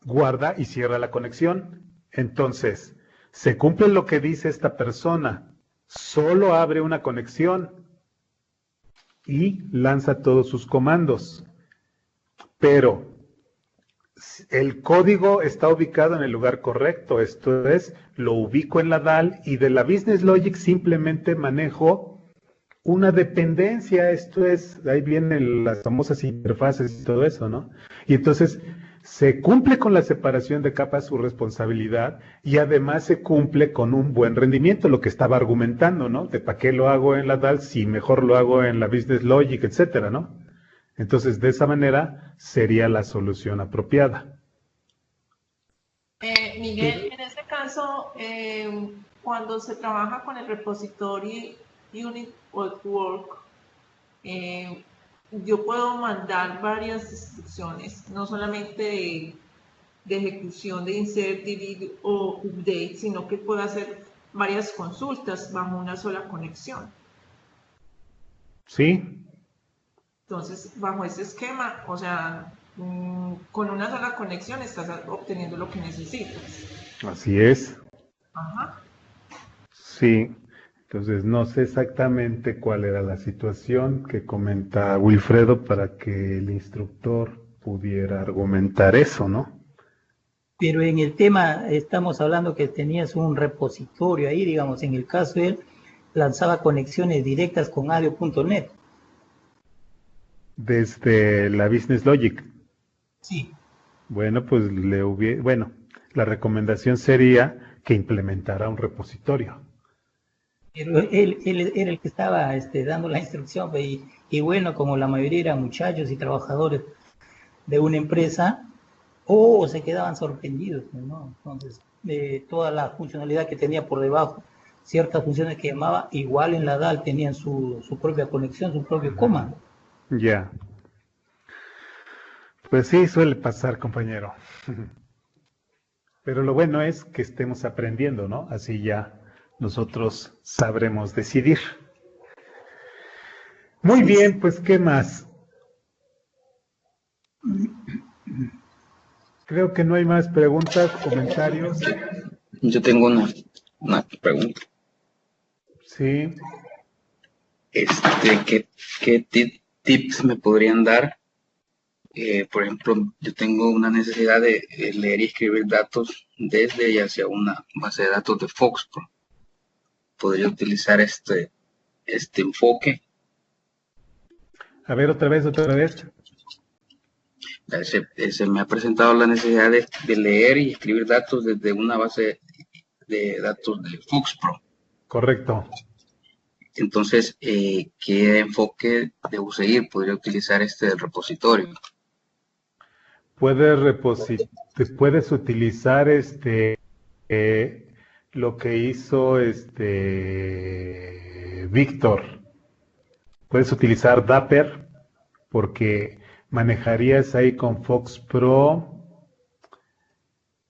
guarda y cierra la conexión. Entonces, se cumple lo que dice esta persona. Solo abre una conexión y lanza todos sus comandos. Pero el código está ubicado en el lugar correcto. Esto es, lo ubico en la DAL y de la Business Logic simplemente manejo una dependencia, esto es, ahí vienen las famosas interfaces y todo eso, ¿no? Y entonces se cumple con la separación de capas su responsabilidad y además se cumple con un buen rendimiento, lo que estaba argumentando, ¿no? De para qué lo hago en la DAL si mejor lo hago en la Business Logic, etcétera, ¿no? Entonces, de esa manera sería la solución apropiada. Miguel, en este caso, cuando se trabaja con el repository Unit of Work, yo puedo mandar varias instrucciones, no solamente de ejecución de insert, delete o update, sino que puedo hacer varias consultas bajo una sola conexión. Sí. Entonces, bajo ese esquema, o sea, con una sola conexión estás obteniendo lo que necesitas. Así es. Ajá. Sí. Entonces, no sé exactamente cuál era la situación que comenta Wilfredo para que el instructor pudiera argumentar eso, ¿no? Pero en el tema, estamos hablando que tenías un repositorio ahí, digamos, en el caso de él, lanzaba conexiones directas con ADIO.net. Desde la Business Logic. Sí. Bueno, pues la recomendación sería que implementara un repositorio. Pero él era el que estaba dando la instrucción, y bueno, como la mayoría eran muchachos y trabajadores de una empresa, se quedaban sorprendidos, ¿no? Entonces, toda la funcionalidad que tenía por debajo, ciertas funciones que llamaba, igual en la DAL tenían su propia conexión, su propio comando. Ya. Pues sí, suele pasar, compañero. Pero lo bueno es que estemos aprendiendo, ¿no? Así ya nosotros sabremos decidir. Muy bien, pues, ¿qué más? Creo que no hay más preguntas, comentarios. Yo tengo una pregunta. Sí. ¿Qué tips me podrían dar? Por ejemplo, yo tengo una necesidad de leer y escribir datos desde y hacia una base de datos de FoxPro. ¿Podría utilizar este enfoque? A ver, otra vez. Se me ha presentado la necesidad de leer y escribir datos desde una base de datos de FoxPro. Correcto. Entonces, ¿qué enfoque debo seguir? ¿Podría utilizar del repositorio? Puedes utilizar lo que hizo Víctor. Puedes utilizar Dapper porque manejarías ahí con FoxPro.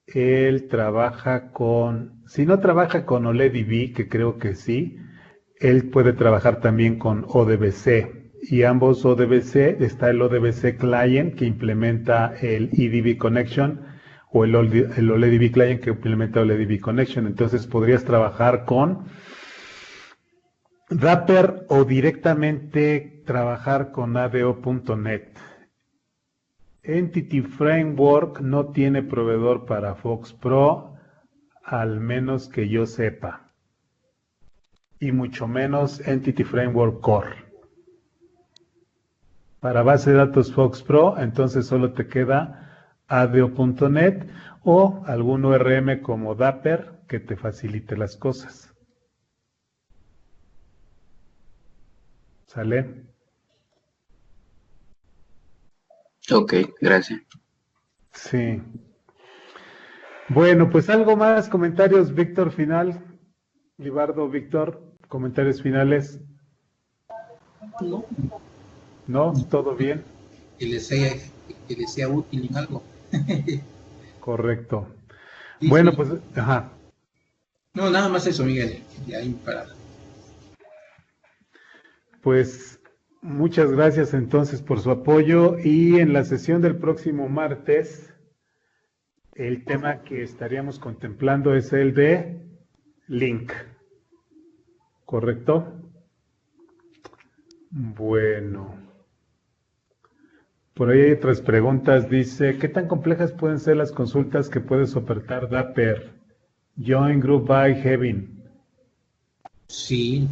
Él trabaja si no trabaja con OLEDDB, que creo que sí, él puede trabajar también con ODBC. Y ambos ODBC, está el ODBC Client que implementa el eDB Connection o el OLEDDB Client que implementa OLEDDB Connection. Entonces podrías trabajar con Dapper o directamente trabajar con ADO.net. Entity Framework no tiene proveedor para FoxPro, al menos que yo sepa. Y mucho menos Entity Framework Core. Para base de datos FoxPro, entonces solo te queda ADO.net o algún ORM como Dapper que te facilite las cosas. ¿Sale? Ok, gracias. Sí. Bueno, pues algo más, comentarios, Víctor, final. Libardo, Víctor, comentarios finales. ¿No? ¿Todo bien? Que les sea útil en algo. Correcto. Sí, bueno, sí. Pues, ajá. No, nada más eso, Miguel. De ahí para. Pues muchas gracias entonces por su apoyo y en la sesión del próximo martes el tema que estaríamos contemplando es el de link. ¿Correcto? Bueno. Por ahí hay otras preguntas. Dice, ¿qué tan complejas pueden ser las consultas que puede soportar Dapper? Join Group by Heaven. Sí,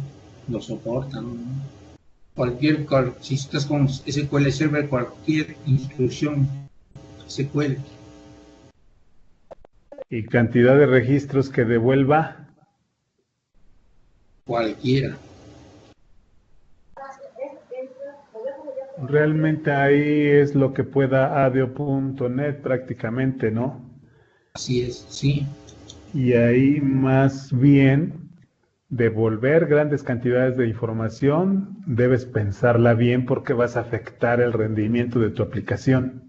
lo soportan, ¿no? Si estás con SQL Server, cualquier instrucción SQL. ¿Y cantidad de registros que devuelva? Cualquiera. Realmente ahí es lo que pueda ADO.NET prácticamente, ¿no? Así es, sí. Y ahí más bien devolver grandes cantidades de información, debes pensarla bien porque vas a afectar el rendimiento de tu aplicación.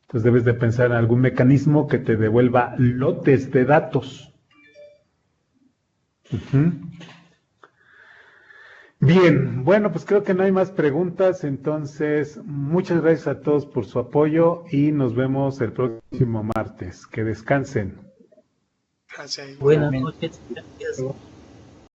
Entonces debes de pensar en algún mecanismo que te devuelva lotes de datos. Bien, bueno, pues creo que no hay más preguntas, entonces muchas gracias a todos por su apoyo y nos vemos el próximo martes. Que descansen. Gracias. Buenas noches, gracias.